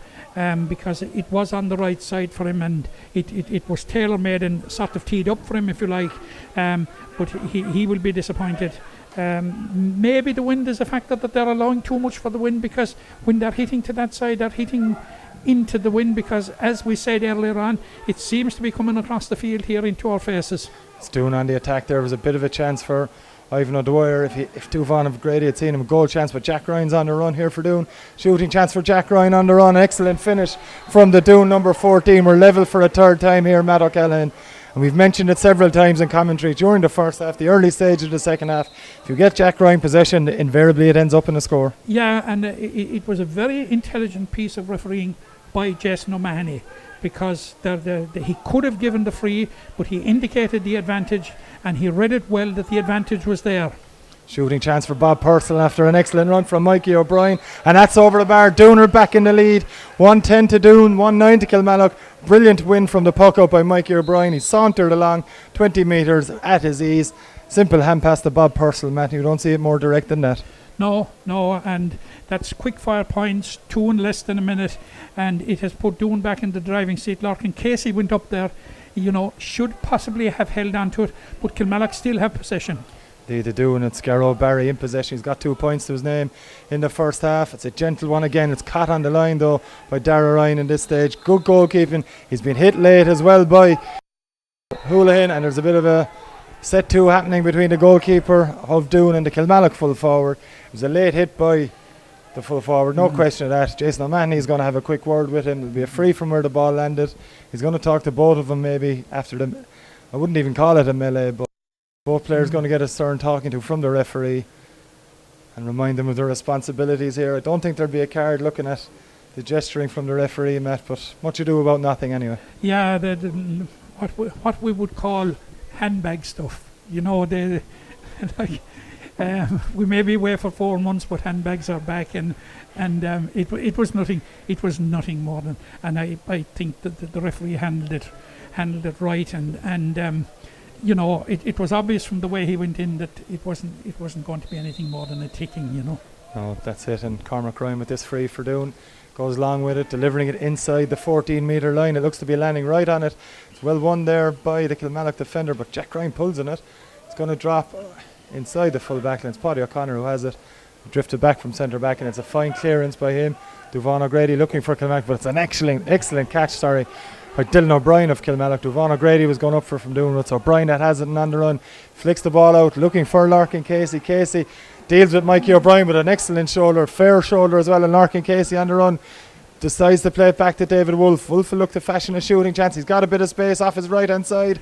because it was on the right side for him, and it was tailor made and sort of teed up for him, if you like. But he will be disappointed. Maybe the wind is a factor that they're allowing too much for the wind, because when they're hitting to that side, they're hitting into the wind, because as we said earlier on, it seems to be coming across the field here into our faces. It's Doon on the attack. There was a bit of a chance for Ivan O'Dwyer if Duvon of Grady had seen him. A goal chance, but Jack Ryan's on the run here for Doon. Shooting chance for Jack Ryan on the run. Excellent finish from the Doon number 14. We're level for a third time here, Matt O'Callaghan. And we've mentioned it several times in commentary during the first half, the early stage of the second half. If you get Jack Ryan possession, invariably it ends up in a score. Yeah, and it was a very intelligent piece of refereeing by Jason O'Mahony, because he could have given the free, but he indicated the advantage, and he read it well that the advantage was there. Shooting chance for Bob Purcell after an excellent run from Mikey O'Brien, and that's over the bar. Doon are back in the lead, 1-10 to Doon, 1-9 to Kilmallock. Brilliant win from the puck out by Mikey O'Brien. He sauntered along 20 metres at his ease. Simple hand pass to Bob Purcell, Matt. You don't see it more direct than that. No, and that's quick fire points, 2 in less than a minute, and it has put Doon back in the driving seat. Larkin Casey went up there, should possibly have held on to it, but Kilmallock still have possession. They do, and it's Garrow Barry in possession. He's got 2 points to his name in the first half. It's a gentle one again. It's caught on the line though by Dara Ryan in this stage. Good goalkeeping. He's been hit late as well by Houlihan, and there's a bit of a set 2 happening between the goalkeeper of Doon and the Kilmallock full forward. It was a late hit by the full forward, no question of that. Jason O'Mahony is going to have a quick word with him. It'll be a free from where the ball landed. He's going to talk to both of them maybe after them. I wouldn't even call it a melee, but both players going to get a stern talking to from the referee and remind them of their responsibilities here. I don't think there'll be a card looking at the gesturing from the referee, Matt, but much ado about nothing anyway. Yeah, what we would call handbag stuff. We may be away for 4 months, but handbags are back, and it was nothing. It was nothing more than, and I think that the referee handled it right, and it was obvious from the way he went in that it wasn't going to be anything more than a ticking. No, that's it. And Cormac Ryan with this free for Doon goes along with it, delivering it inside the 14-metre line. It looks to be landing right on it. It's well won there by the Kilmallock defender, but Jack Ryan pulls in it. It's going to drop inside the full back line. It's Paddy O'Connor who has it. Drifted back from centre back, and it's a fine clearance by him. Duvon O'Grady looking for Kilmallock, but it's an excellent catch, by Dylan O'Brien of Kilmallock. Duvon O'Grady was going up for from Doon. It's O'Brien that has it and on the run. Flicks the ball out, looking for Larkin Casey. Casey deals with Mikey O'Brien with an excellent shoulder, fair shoulder as well, and Larkin Casey on the run. Decides to play it back to David Wolfe. Wolfe will look to fashion a shooting chance. He's got a bit of space off his right hand side.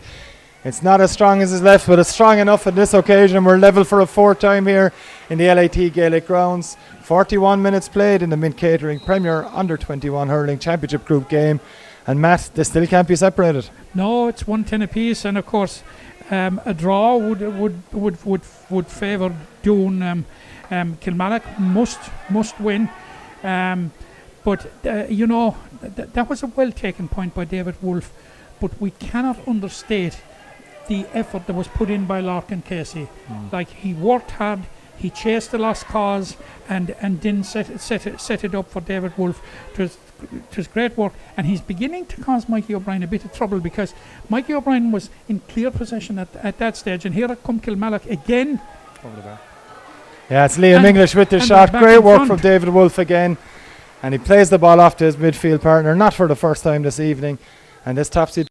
It's not as strong as his left, but it's strong enough on this occasion. We're level for a 4th time here in the LIT Gaelic grounds. 41 minutes played in the Mint Catering Premier Under 21 Hurling Championship Group game. And Matt, they still can't be separated. No, it's 1-10 apiece, and of course a draw would favour Doon. Kilmallock must win. But that was a well taken point by David Wolfe. But we cannot understate the effort that was put in by Larkin Casey. Like, he worked hard, he chased the lost cause, and then set it up for David Wolfe. It was great work, and he's beginning to cause Mikey O'Brien a bit of trouble, because Mikey O'Brien was in clear possession at that stage, and here come Kilmallock again. Over the bar. Yeah, it's Liam English with the shot. Great work from David Wolfe again, and he plays the ball off to his midfield partner, not for the first time this evening, and this topsy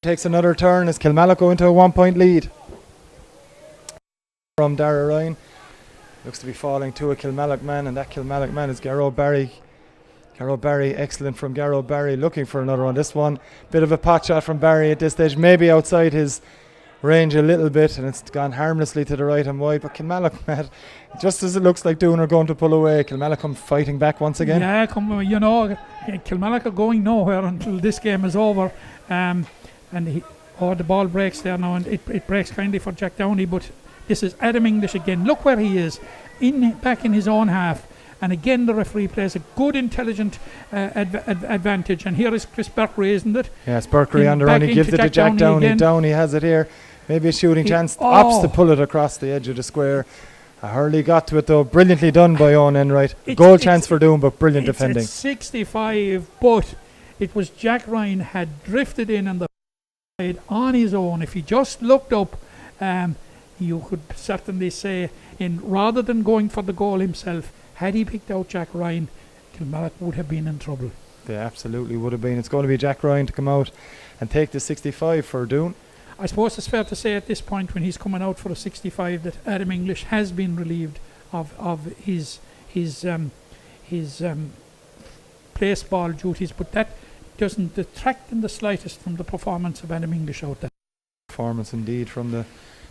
takes another turn as Kilmallock go into a 1-point lead from Dara Ryan. Looks to be falling to a Kilmallock man, and that Kilmallock man is Garrow Barry. Garrow Barry, excellent from Garrow Barry, looking for another one. This one, bit of a pot shot from Barry at this stage, maybe outside his range a little bit, and it's gone harmlessly to the right and wide. But Kilmallock, Matt, just as it looks like Doon are going to pull away, Kilmallock come fighting back once again. Yeah, Kilmallock are going nowhere until this game is over. And the ball breaks there now, and it breaks kindly for Jack Downey, but this is Adam English again. Look where he is, back in his own half, and again the referee plays a good, intelligent advantage. And here is Chris Berkery, isn't it? Yes, Berkery on the run. He gives it to Jack Downey. Downey has it here. Maybe a shooting chance. Opts to pull it across the edge of the square. Hurley got to it though. Brilliantly done by Owen Enright. Goal chance for Doon, but brilliant defending. It's 65, but it was Jack Ryan had drifted in on the on his own. If he just looked up, you could certainly say in rather than going for the goal himself. Had he picked out Jack Ryan, Kilmallock would have been in trouble. They absolutely would have been. It's going to be Jack Ryan to come out and take the 65 for Doon. I suppose it's fair to say at this point, when he's coming out for a 65, that Adam English has been relieved of his place ball duties, but that doesn't detract in the slightest from the performance of Adam English out there. Performance indeed from the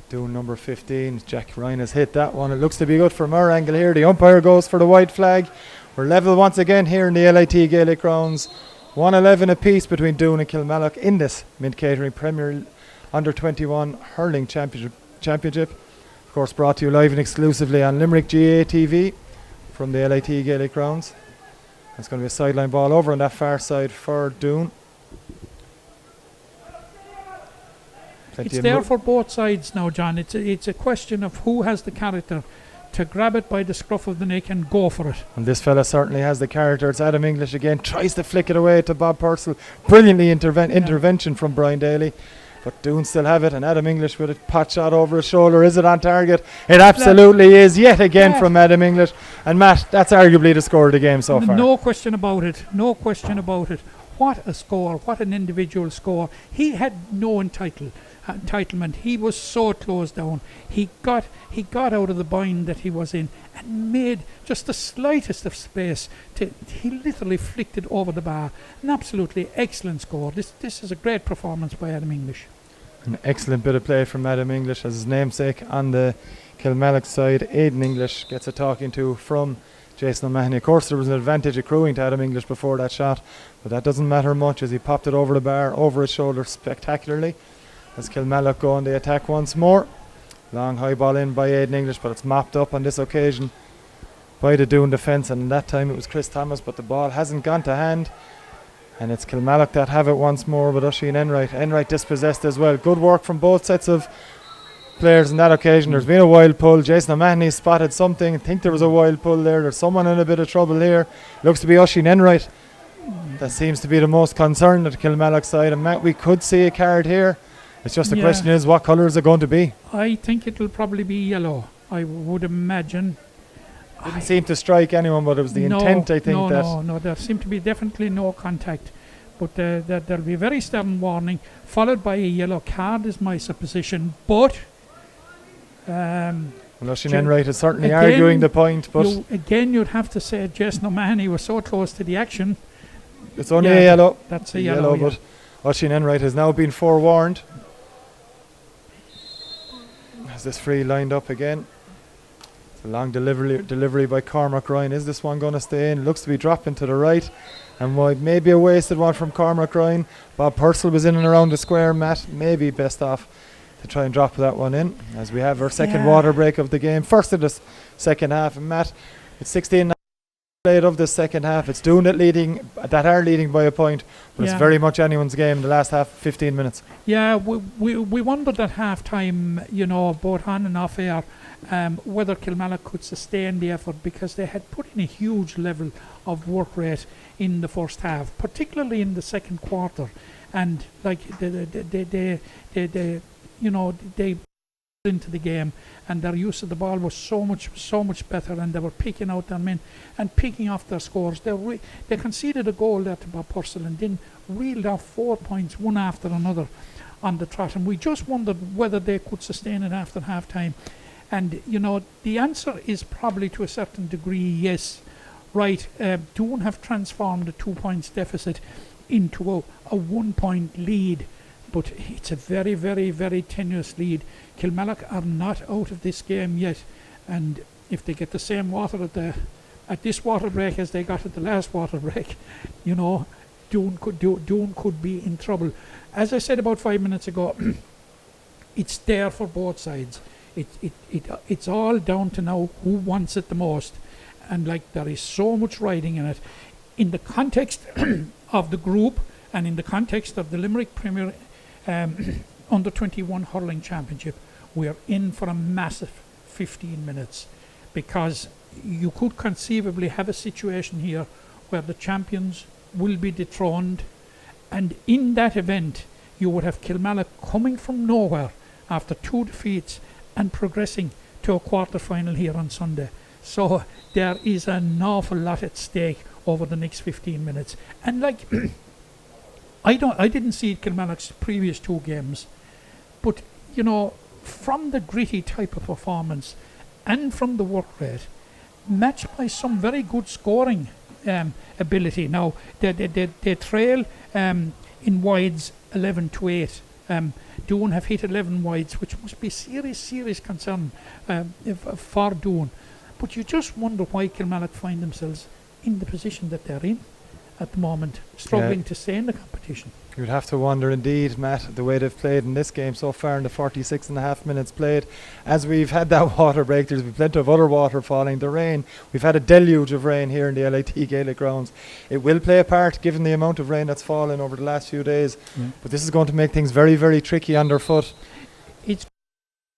Doon number 15. Jack Ryan has hit that one. It looks to be good from our angle here. The umpire goes for the white flag. We're level once again here in the LIT Gaelic grounds. 1-11 apiece between Doon and Kilmallock in this Mint Catering Premier Under-21 Hurling Championship. Of course, brought to you live and exclusively on Limerick GA TV from the LIT Gaelic grounds. It's going to be a sideline ball over on that far side for Doon. It's there for both sides now, John. It's a question of who has the character to grab it by the scruff of the neck and go for it. And this fella certainly has the character. It's Adam English again. Tries to flick it away to Bob Purcell. Brilliantly intervention from Brian Daly. But Doon still have it, and Adam English with a pot shot over his shoulder. Is it on target? It absolutely is, yet again from Adam English. And Matt, that's arguably the score of the game so far. No question about it. No question about it. What a score. What an individual score. He had no entitlement. He was so closed down. He got out of the bind that he was in and made just the slightest of space. He literally flicked it over the bar. An absolutely excellent score. This is a great performance by Adam English. An excellent bit of play from Adam English as his namesake on the Kilmallock side. Aidan English gets a talking to from Jason O'Mahony. Of course, there was an advantage accruing to Adam English before that shot, but that doesn't matter much as he popped it over the bar, over his shoulder spectacularly. As Kilmallock go on the attack once more. Long high ball in by Aidan English, but it's mopped up on this occasion by the Doon defence, and that time it was Chris Thomas, but the ball hasn't gone to hand, and it's Kilmallock that have it once more with Oisin Enright. Enright dispossessed as well. Good work from both sets of players on that occasion. There's been a wild pull. Jason O'Mahony spotted something. I think there was a wild pull there. There's someone in a bit of trouble here. Looks to be Oisin Enright. That seems to be the most concerned at the Kilmallock side, and Matt, we could see a card here. It's just the question is, what colour is it going to be? I think it will probably be yellow, I would imagine. Didn't seem to strike anyone, but it was the intent, I think. No, there seemed to be definitely no contact. But there'll be a very stern warning, followed by a yellow card, is my supposition. But Oisin Enright is certainly arguing the point. But you'd have to say Jason O'Mahony was so close to the action. It's only a yellow. That's a yellow, but Oisin Enright has now been forewarned. Has this free lined up again? It's a long delivery by Cormac Ryan. Is this one going to stay in? Looks to be dropping to the right, and maybe a wasted one from Cormac Ryan. Bob Purcell was in and around the square. Matt maybe best off to try and drop that one in, as we have our second water break of the game, first of the second half. And Matt, it's 16 played of the second half. It's Doon that are leading by a point, but it's very much anyone's game in the last half, 15 minutes. Yeah, we wondered at half time, both on and off air, whether Kilmallock could sustain the effort, because they had put in a huge level of work rate in the first half, particularly in the second quarter, and like they into the game, and their use of the ball was so much better, and they were picking out their men and picking off their scores. They conceded a goal there to Bob Purcell and then reeled off 4 points one after another on the trot, and we just wondered whether they could sustain it after half time. And the answer is probably to a certain degree yes. Right, Doon have transformed a 2 points deficit into a 1 point lead, but it's a very, very, very tenuous lead. Kilmallock are not out of this game yet, and if they get the same water at this water break as they got at the last water break, Doon could be in trouble. As I said about 5 minutes ago, it's there for both sides. It's all down to now who wants it the most, and there is so much riding in it, in the context of the group and in the context of the Limerick Premier Under-21 Hurling Championship. We are in for a massive 15 minutes, because you could conceivably have a situation here where the champions will be dethroned, and in that event you would have Kilmallock coming from nowhere after 2 defeats and progressing to a quarter final here on Sunday. So there is an awful lot at stake over the next 15 minutes. And like, I didn't see Kilmallock's previous 2 games, but you know, from the gritty type of performance and from the work rate, matched by some very good scoring ability. Now they trail in wides 11-8. Doon have hit 11 wides, which must be serious concern for Doon. But you just wonder why Kilmallock find themselves in the position that they're in at the moment, struggling to stay in the competition. You'd have to wonder indeed, Matt, the way they've played in this game so far in the 46 and a half minutes played. As we've had that water break, there's been plenty of other water falling. The rain, we've had a deluge of rain here in the LIT Gaelic grounds. It will play a part given the amount of rain that's fallen over the last few days. But this is going to make things very, very tricky underfoot. It's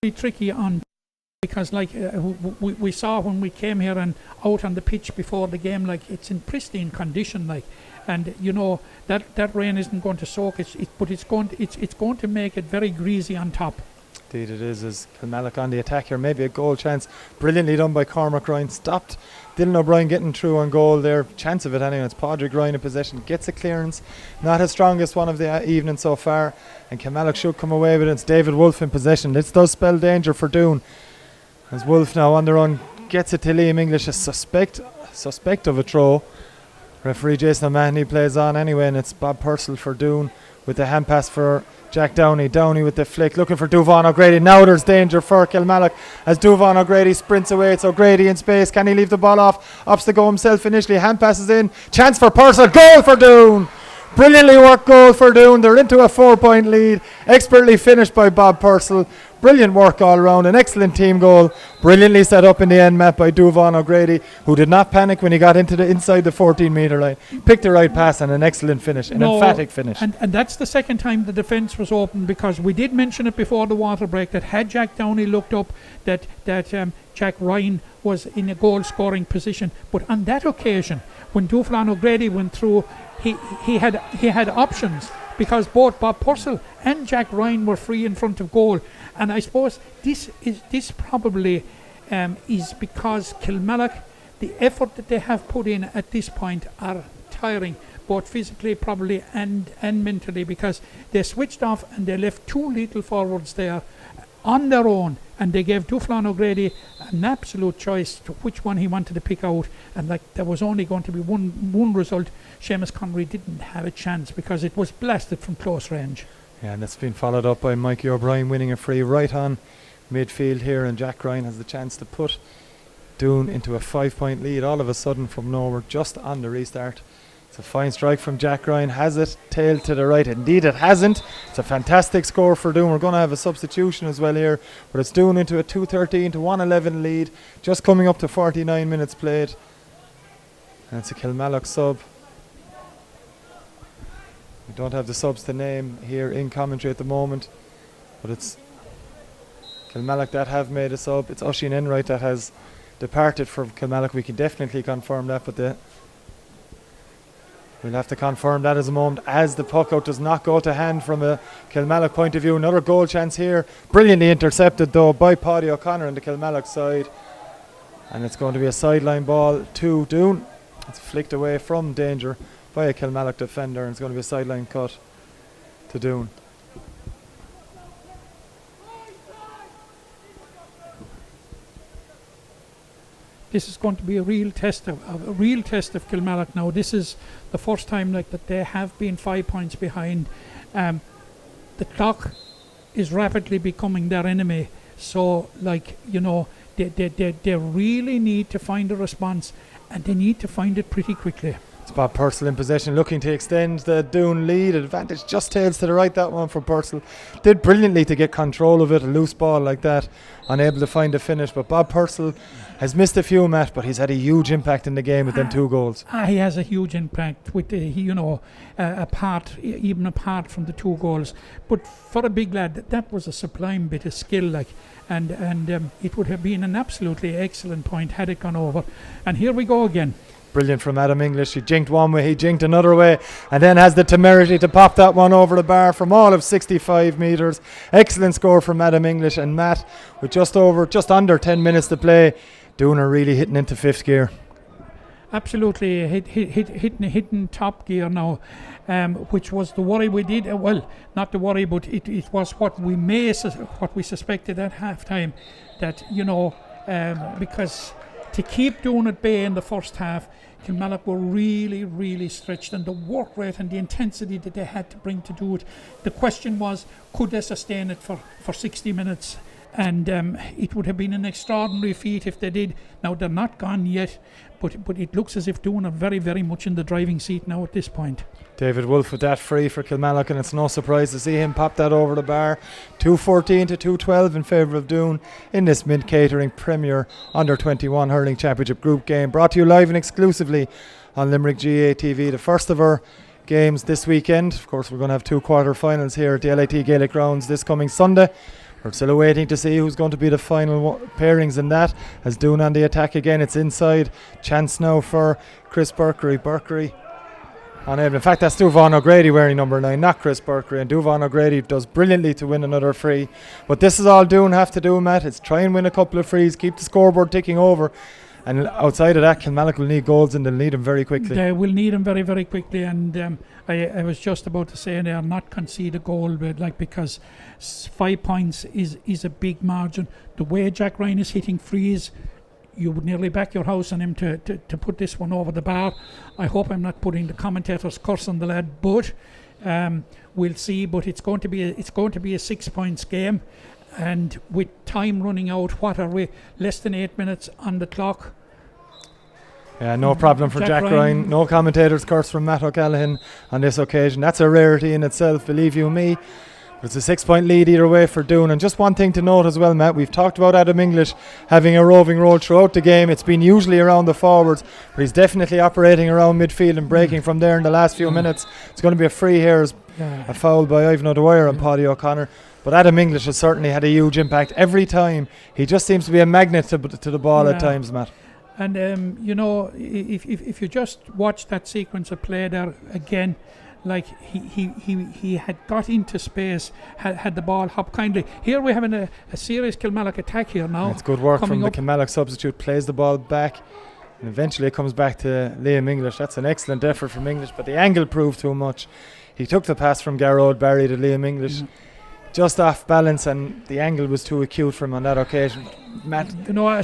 very tricky on, because like we saw when we came here and out on the pitch before the game, like it's in pristine condition, like, and you know that rain isn't going to soak it, but it's going to make it very greasy on top. Indeed it is. As Kilmallock on the attack here, maybe a goal chance, brilliantly done by Cormac Ryan, stopped Dylan O'Brien getting through on goal there, chance of it anyway. It's Padraig Ryan in possession, gets a clearance, not his strongest one of the evening so far, and Kilmallock should come away with it. It's David Wolfe in possession. This does spell danger for Doon, as Wolfe now on the run gets it to Liam English, a suspect of a throw. Referee Jason O'Mahony plays on anyway, and it's Bob Purcell for Doon with the hand pass for Jack Downey. Downey with the flick, looking for Duvon O'Grady. Now there's danger for Kilmallock as Duvon O'Grady sprints away. It's O'Grady in space. Can he leave the ball off? Opts to go himself initially. Hand passes in. Chance for Purcell. Goal for Doon. Brilliantly worked goal for Doon. They're into a 4-point lead. Expertly finished by Bob Purcell. Brilliant work all around. An excellent team goal. Brilliantly set up in the end, Matt, by Duvon O'Grady, who did not panic when he got into the inside the 14-metre line. Picked the right pass and an excellent finish, an emphatic finish. And that's the second time the defence was open, because we did mention it before the water break that had Jack Downey looked up, that Jack Ryan was in a goal-scoring position. But on that occasion, when Duvon O'Grady went through, he had options, because both Bob Purcell and Jack Ryan were free in front of goal. And I suppose this probably is because Kilmallock, the effort that they have put in at this point are tiring, both physically probably and mentally, because they switched off and they left 2 little forwards there on their own, and they gave Duflan O'Grady an absolute choice to which one he wanted to pick out, and like there was only going to be one result. Seamus Connery didn't have a chance because it was blasted from close range. Yeah, and that's been followed up by Mikey O'Brien winning a free right on midfield here, and Jack Ryan has the chance to put Doon into a 5-point lead all of a sudden from nowhere just on the restart. It's a fine strike from Jack Ryan. Has it tailed to the right? Indeed it hasn't. It's a fantastic score for Doon. We're going to have a substitution as well here, but it's Doon into a 2-13 to 111 lead, just coming up to 49 minutes played. And it's a Kilmallock sub. We don't have the subs to name here in commentary at the moment, but it's Kilmallock that have made a sub. It's Oisin Enright that has departed from Kilmallock. We can definitely confirm that, but we'll have to confirm that as a moment, as the puck out does not go to hand from a Kilmallock point of view. Another goal chance here, brilliantly intercepted though by Paddy O'Connor on the Kilmallock side, and it's going to be a sideline ball to Doon. It's flicked away from danger by a Kilmallock defender, and it's going to be a sideline cut to Doon. This is going to be a real test of Kilmallock now. This is the first time like that they have been 5 points behind. The clock is rapidly becoming their enemy. So like, you know, they really need to find a response, and they need to find it pretty quickly. It's Bob Purcell in possession, looking to extend the Doon lead. Advantage just tails to the right, that one for Purcell. Did brilliantly to get control of it, a loose ball like that, unable to find a finish. But Bob Purcell has missed a few, Matt, but he's had a huge impact in the game with them 2 goals. He has a huge impact with even apart from the 2 goals. But for a big lad, that was a sublime bit of skill, like, and it would have been an absolutely excellent point had it gone over. And here we go again. Brilliant from Adam English. He jinked one way, he jinked another way, and then has the temerity to pop that one over the bar from all of 65 metres. Excellent score from Adam English. And Matt, with just under 10 minutes to play, Doon are really hitting into fifth gear. Absolutely hitting top gear now, which was the worry we did. Well, not the worry, but it was what we suspected at half time, that because to keep Doon at bay in the first half, Kilmallock were really, really stretched, and the work rate and the intensity that they had to bring to do it. The question was, could they sustain it for 60 minutes? And it would have been an extraordinary feat if they did. Now, they're not gone yet, but it looks as if Doon are very, very much in the driving seat now at this point. David Wolfe with that free for Kilmallock, and it's no surprise to see him pop that over the bar. 2-14 to 2-12 in favour of Doon in this mid-catering Premier Under-21 Hurling Championship Group game, brought to you live and exclusively on Limerick GA TV. The first of our games this weekend. Of course, we're going to have 2 quarter-finals here at the LIT Gaelic Grounds this coming Sunday. We're still waiting to see who's going to be the final pairings in that, as Doon on the attack again. It's inside. Chance now for Chris Burkery. Unable. In fact, that's Duvon O'Grady wearing number 9, not Chris Burkery. And Duvon O'Grady does brilliantly to win another free. But this is all Doon have to do, Matt. It's try and win a couple of frees, keep the scoreboard ticking over. And outside of that, Kilmallock will need goals, and they'll need them very quickly. They will need them very, very quickly. And I was just about to say they are not concede a goal, but because 5 points is a big margin. The way Jack Ryan is hitting frees, you would nearly back your house on him to put this one over the bar. I hope I'm not putting the commentator's curse on the lad, but we'll see. But it's going to be a 6 points game, and with time running out, what are we? Less than 8 minutes on the clock. Yeah, no problem for Jack Ryan. No commentator's curse from Matt O'Callaghan on this occasion. That's a rarity in itself, believe you me. It's a 6 point lead either way for Doon. And just one thing to note as well, Matt, we've talked about Adam English having a roving role throughout the game. It's been usually around the forwards, but he's definitely operating around midfield and breaking from there in the last few minutes. It's going to be a free here, a foul by Ivan O'Dwyer and Paddy O'Connor. But Adam English has certainly had a huge impact every time. He just seems to be a magnet to the ball at times, Matt. And if you just watch that sequence of play there again, like he had got into space, had the ball hop kindly. Here we're having a serious Kilmallock attack here now. It's good work from the Kilmallock substitute, plays the ball back, and eventually it comes back to Liam English. That's an excellent effort from English, but the angle proved too much. He took the pass from Garrod Barry to Liam English, just off balance, and the angle was too acute for him on that occasion. Matt,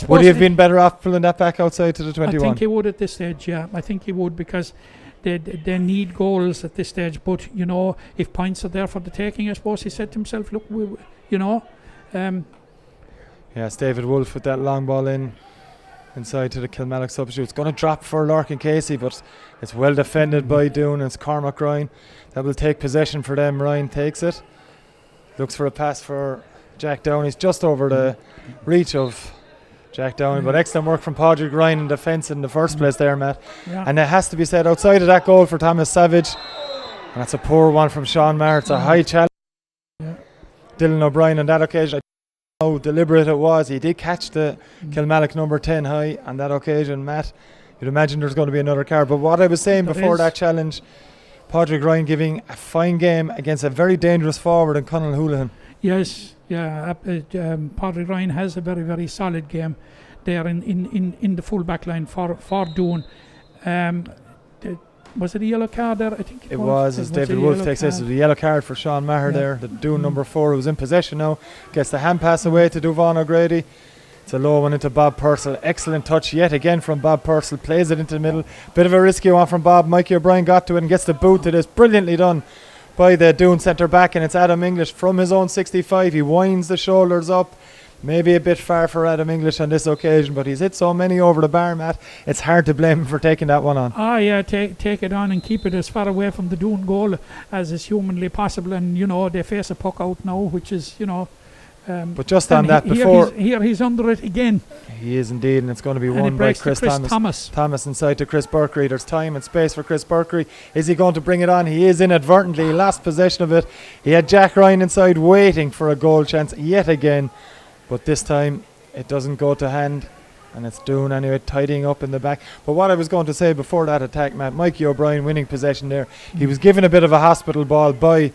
would he have been better off pulling that back outside to the 21? I think he would at this stage, yeah. I think he would, because they need goals at this stage. But, if points are there for the taking, I suppose he said to himself, look, it's David Wolfe with that long ball inside to the Kilmallock substitute. It's going to drop for Larkin Casey, but it's well defended by Doon, and it's Cormac Ryan that will take possession for them. Ryan takes it, looks for a pass for Jack Downey. He's just over the reach of Jack Downey, but excellent work from Padraig Ryan in defence in the first place there, Matt. And it has to be said, outside of that goal for Thomas Savage, and that's a poor one from Sean Maher. It's a high challenge. Dylan O'Brien on that occasion, I don't know how deliberate it was. He did catch the Kilmallock number 10 high on that occasion, Matt. You'd imagine there's going to be another card. But what I was saying before that challenge, Padraig Ryan giving a fine game against a very dangerous forward in Conal Houlihan. Yes, Padraig Ryan has a very, very solid game there in the full back line for Doon. Was it a yellow card there? I think it was, as David Wolfe takes this. It was a yellow card for Sean Maher there. The Doon number 4 who's in possession now. Gets the hand pass away to Duvon O'Grady. It's a low one into Bob Purcell. Excellent touch yet again from Bob Purcell. Plays it into the middle. Bit of a risky one from Bob. Mikey O'Brien got to it and gets the boot to this. Brilliantly done by the Doon centre back, and it's Adam English from his own 65. He winds the shoulders up. Maybe a bit far for Adam English on this occasion, but he's hit so many over the bar, Matt. It's hard to blame him for taking that one on. Take it on and keep it as far away from the Doon goal as is humanly possible. And they face a puck out now, which is but just on that, before here he's under it again. He is indeed, and it's going to be won by Chris Thomas. Thomas inside to Chris Burkery. There's time and space for Chris Burkery. Is he going to bring it on? He is inadvertently. He lost possession of it. He had Jack Ryan inside waiting for a goal chance yet again, but this time it doesn't go to hand, And it's Doon anyway, tidying up in the back. But what I was going to say before that attack, Matt, Mikey O'Brien winning possession there. He was given a bit of a hospital ball by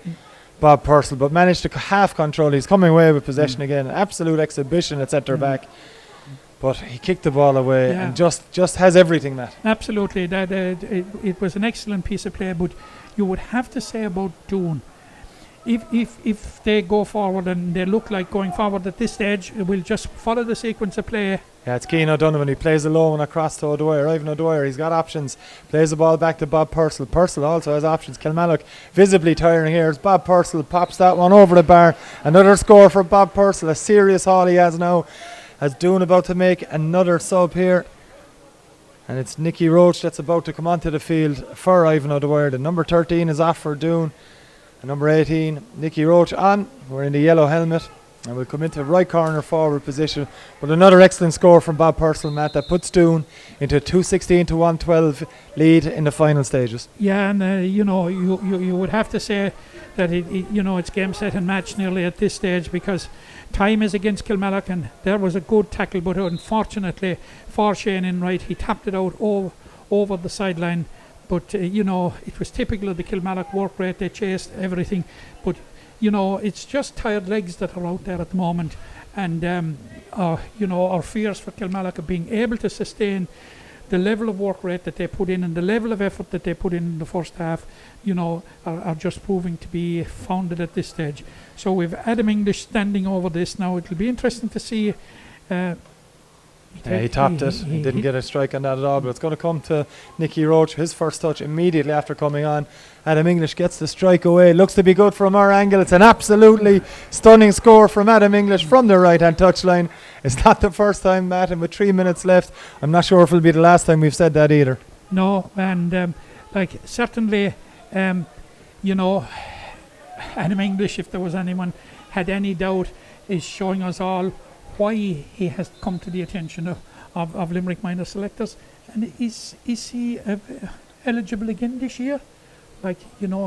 Bob Purcell, but managed to half control. He's coming away with possession again. An absolute exhibition at centre back. But he kicked the ball away and just has everything, Matt. Absolutely. It was an excellent piece of play, but you would have to say about Doon, if they go forward and they look like going forward at this stage, we'll just follow the sequence of play. Yeah, it's Cian O'Donovan. He plays a low one across to O'Dwyer. Ivan O'Dwyer, he's got options. Plays the ball back to Bob Purcell. Purcell also has options. Kilmallock visibly tiring here. As Bob Purcell pops that one over the bar. Another score for Bob Purcell. A serious haul he has now. As Doon about to make another sub here. And it's Nicky Roach that's about to come onto the field for Ivan O'Dwyer. The number 13 is off for Doon. And number 18, Nicky Roach on. We're in the yellow helmet. And we'll come into right corner forward position with another excellent score from Bob Purcell, Matt, that puts Doon into a 216 to 112 lead in the final stages. Yeah, and you would have to say that it's game, set and match nearly at this stage, because time is against Kilmallock, and there was a good tackle, but unfortunately for Shane Enright, he tapped it out over the sideline. But it was typical of the Kilmallock work rate. They chased everything, but it's just tired legs that are out there at the moment, and our fears for Kilmallock of being able to sustain the level of work rate that they put in and the level of effort that they put in the first half, are just proving to be founded at this stage. So we've Adam English standing over this now. It'll be interesting to see. He topped it. He didn't get a strike on that at all, but it's going to come to Nicky Roach. His first touch immediately after coming on. Adam English gets the strike away. Looks to be good from our angle. It's an absolutely stunning score from Adam English from the right-hand touchline. It's not the first time, Matt, and with 3 minutes left, I'm not sure if it'll be the last time we've said that either. No, and certainly, Adam English, if there was anyone had any doubt, is showing us all why he has come to the attention of Limerick minor selectors. And is he eligible again this year?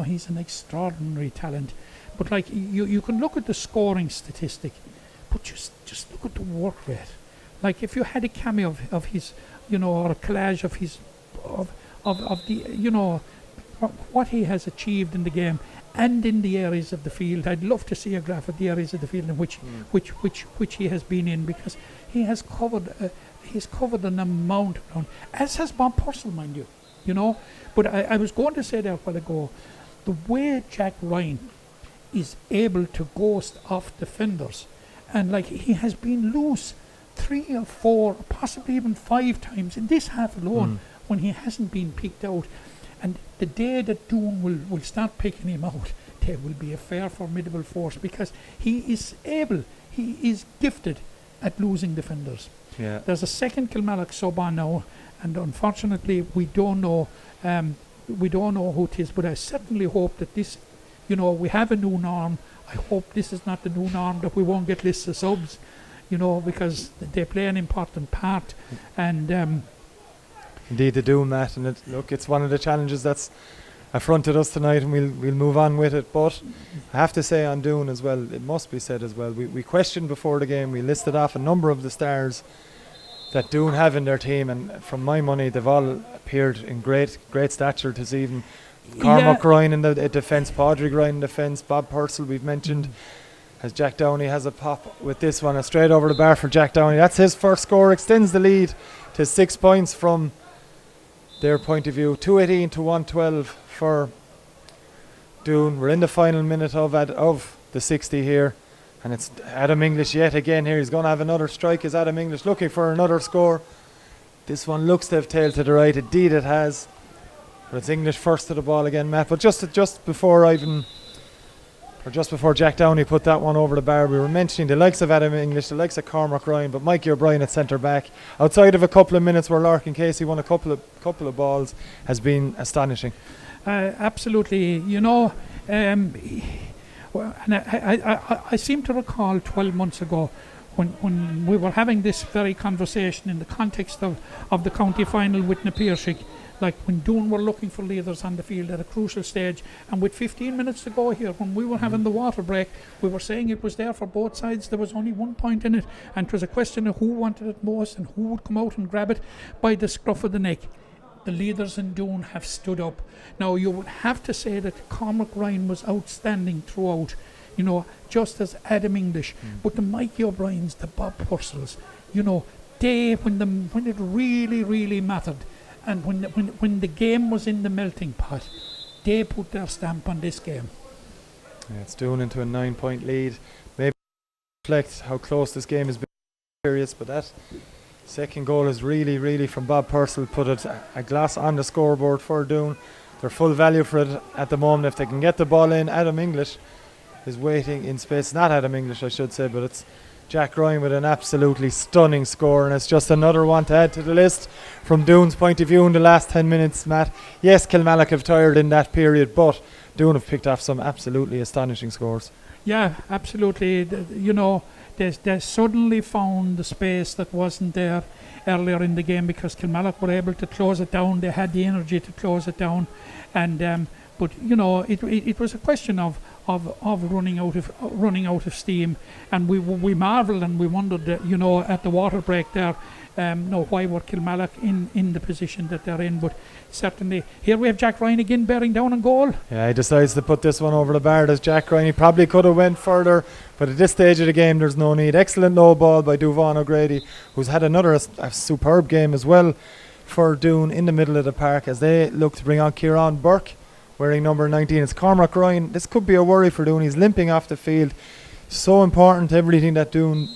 He's an extraordinary talent. But you can look at the scoring statistic, but just look at the work rate. If you had a cameo of his, or a collage of his, of the, what he has achieved in the game and in the areas of the field. I'd love to see a graph of the areas of the field in which he has been in, because he has covered an amount of ground, as has Bob Purcell, mind you. But I was going to say there a while ago, the way Jack Ryan is able to ghost off defenders, and he has been loose 3 or 4, possibly even 5 times in this half alone when he hasn't been picked out. And the day that Doon will start picking him out, there will be a fair formidable force, because he is gifted at losing defenders. Yeah. There's a second Kilmallock sub on now, and unfortunately we don't know who it is, but I certainly hope that this, we have a new norm. I hope this is not the new norm, that we won't get lists of subs, because they play an important part. And indeed they do, Matt, and it's one of the challenges that's affronted us tonight, and we'll move on with it. But I have to say on Doon as well, it must be said as well, we questioned before the game, we listed off a number of the stars that Doon have in their team, and from my money they've all appeared in great stature this evening. Cormac Ryan in the defence, Padraig Ryan in defence, Bob Purcell we've mentioned, as Jack Downey has a pop with this one, a straight over the bar for Jack Downey. That's his first score, extends the lead to 6 points from their point of view. 218 to 112 for Doon. We're in the final minute of the 60 here, and it's Adam English yet again here. He's going to have another strike. Is Adam English looking for another score? This one looks to have tailed to the right. Indeed it has. But it's English first to the ball again, Matt. But just before Jack Downey put that one over the bar, we were mentioning the likes of Adam English, the likes of Cormac Ryan, but Mikey O'Brien at centre back, outside of a couple of minutes where Larkin Casey won a couple of balls, has been astonishing. Absolutely, and I seem to recall 12 months ago when we were having this very conversation in the context of the county final with Napirsig, like when Doon were looking for leaders on the field at a crucial stage, and with 15 minutes to go here, when we were having the water break, we were saying it was there for both sides. There was only 1 point in it, and it was a question of who wanted it most and who would come out and grab it by the scruff of the neck. The leaders in Doon have stood up. Now, you would have to say that Cormac Ryan was outstanding throughout, just as Adam English. But the Mikey O'Briens, the Bob Purcells, they, when it really, really mattered, and when the game was in the melting pot, they put their stamp on this game. Yeah, it's Doon into a 9-point lead. Maybe reflect how close this game has been. Serious, but that second goal is really, really from Bob Purcell. Put it a glass on the scoreboard for Doon. They're full value for it at the moment. If they can get the ball in, Adam English is waiting in space. Not Adam English, I should say, but it's Jack Ryan with an absolutely stunning score, and it's just another one to add to the list from Doon's point of view in the last 10 minutes, Matt. Yes, Kilmallock have tired in that period, but Doon have picked off some absolutely astonishing scores. Yeah, absolutely. They suddenly found the space that wasn't there earlier in the game because Kilmallock were able to close it down. They had the energy to close it down, and but it was a question of running out of steam, and we marvelled and we wondered at the water break there, why were Kilmallock in the position that they're in. But certainly here we have Jack Ryan again bearing down on goal. Yeah, he decides to put this one over the bar. As Jack Ryan, he probably could have went further, but at this stage of the game there's no need. Excellent low ball by Duván O'Grady, who's had another a superb game as well for Doon in the middle of the park as they look to bring on Kieran Burke wearing number 19. It's Cormac Ryan. This could be a worry for Doon. He's limping off the field. So important, everything that Doon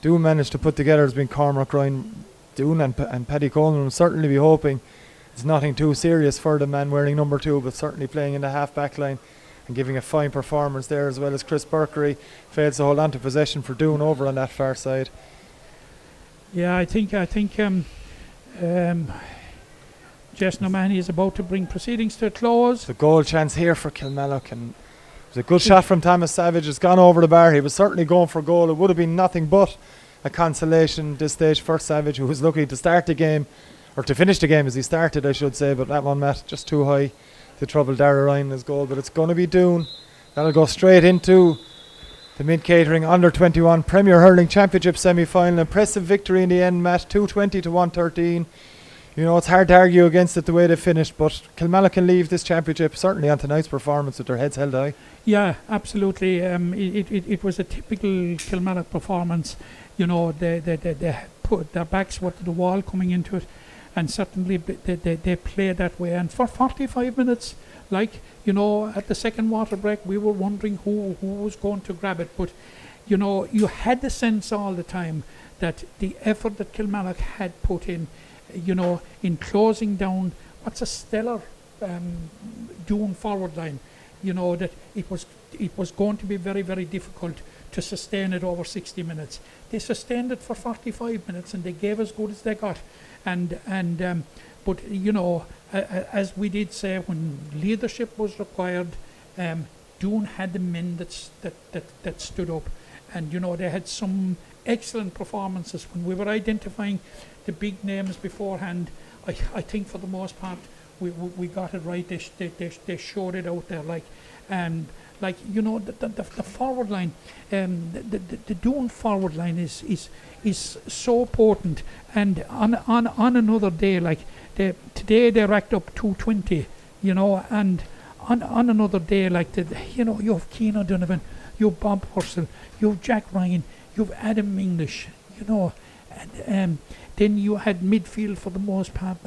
managed to put together has been Cormac Ryan. Doon and Paddy Coleman will certainly be hoping it's nothing too serious for the man wearing number 2, but certainly playing in the half-back line and giving a fine performance there, as well as Chris Berkery fails to hold on to possession for Doon over on that far side. Yeah, I think Jess O'Mahony is about to bring proceedings to a close. The goal chance here for Kilmallock, and it was a good shot from Thomas Savage. It's gone over the bar. He was certainly going for goal. It would have been nothing but a consolation at this stage for Savage, who was lucky to start the game, or to finish the game as he started, I should say, but that one, Matt, just too high to trouble Dara Ryan in his goal. But it's going to be Doon. That'll go straight into the Mid-Catering Under-21 Premier Hurling Championship semi-final. Impressive victory in the end, Matt, 220 to 113. It's hard to argue against it the way they finished, but Kilmallock can leave this championship, certainly on tonight's performance, with their heads held high. Yeah, absolutely. It was a typical Kilmallock performance. They put their backs were to the wall coming into it, and certainly they played that way. And for 45 minutes, at the second water break, we were wondering who was going to grab it. But, you had the sense all the time that the effort that Kilmallock had put in closing down what's a stellar Doon forward line, that it was going to be very, very difficult to sustain it over 60 minutes. They sustained it for 45 minutes and they gave as good as they got. But as we did say, when leadership was required, Doon had the men that stood up, and they had some excellent performances when we were identifying the big names beforehand. I think for the most part we got it right. They showed it out there, the forward line, the Doon forward line is so important. And on another day, today they racked up 220, and on another day you have Keane O'Donovan, you have Bob Purcell, you have Jack Ryan, you have Adam English, and then you had midfield for the most part.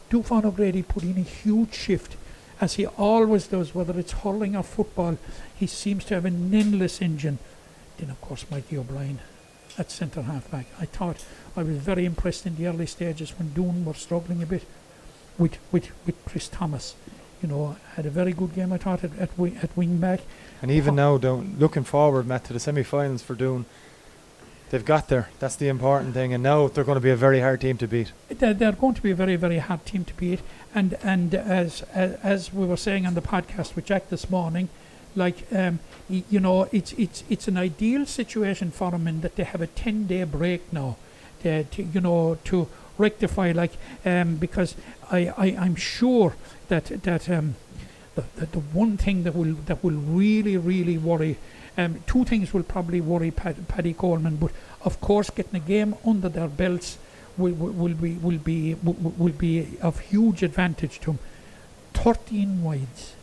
Duván O'Grady put in a huge shift, as he always does, whether it's hurling or football. He seems to have an endless engine. Then of course Mikey O'Brien at centre half back. I was very impressed in the early stages when Doon were struggling a bit with Chris Thomas. Had a very good game, I thought, at wing back. And even now, looking forward, Matt, to the semi-finals for Doon, they've got there. That's the important thing. And now they're going to be a very hard team to beat. They're going to be a very, very hard team to beat. And as we were saying on the podcast with Jack this morning, Like, you know, it's an ideal situation for them in that they have a 10-day break now, you know, to rectify. Like, because I'm sure that the one thing that will really worry. Two things will probably worry Paddy Coleman, but of course getting a game under their belts will be of huge advantage to them. 13 wides,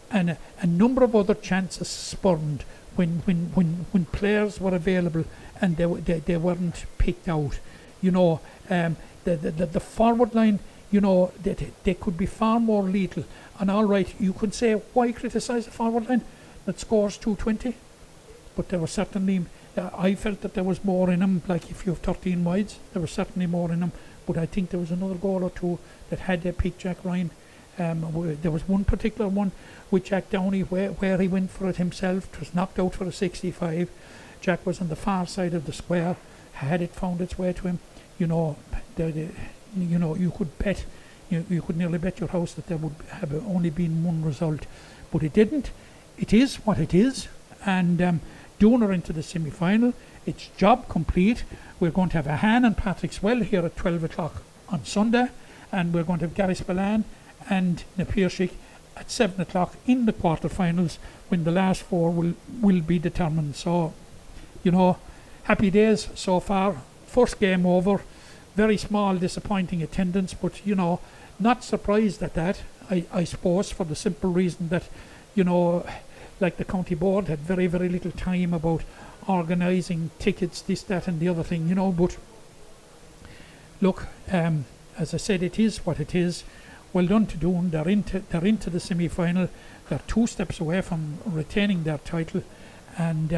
and a number of other chances spurned when players were available and they weren't picked out. You know, the forward line, you know, they could be far more lethal. And all right, you could say, why criticise the forward line that scores 220? But there was certainly, I felt that there was more in them. Like, if you have 13 wides, there was certainly more in them. But I think there was another goal or two that had picked Jack Ryan. There was one particular one with Jack Downey where he went for it himself. It was knocked out for a 65. Jack was on the far side of the square. Had it found its way to him, you know, you know, you could bet, you could nearly bet your house that there would have only been one result, but it didn't. It is what it is, and Doon are into the semi-final. It's job complete. We're going to have a Han and Patrick Swell here at 12 o'clock on Sunday, and we're going to have Gary Spillane and Napiershik at 7 o'clock in the quarterfinals, when the last four will be determined. So, you know, happy days so far. First game over. Very small disappointing attendance, but, you know, not surprised at that, I suppose, for the simple reason that, you know, like the county board had very little time about organising tickets, this, that and the other thing, you know. But look, as I said, it is what it is. Well done to Doon. They're into the semi-final. They're 2 steps away from retaining their title, and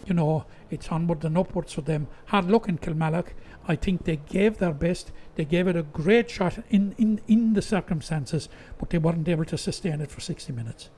you know, it's onwards and upwards for them. Hard luck in Kilmallock. I think they gave their best. They gave it a great shot in the circumstances, but they weren't able to sustain it for 60 minutes.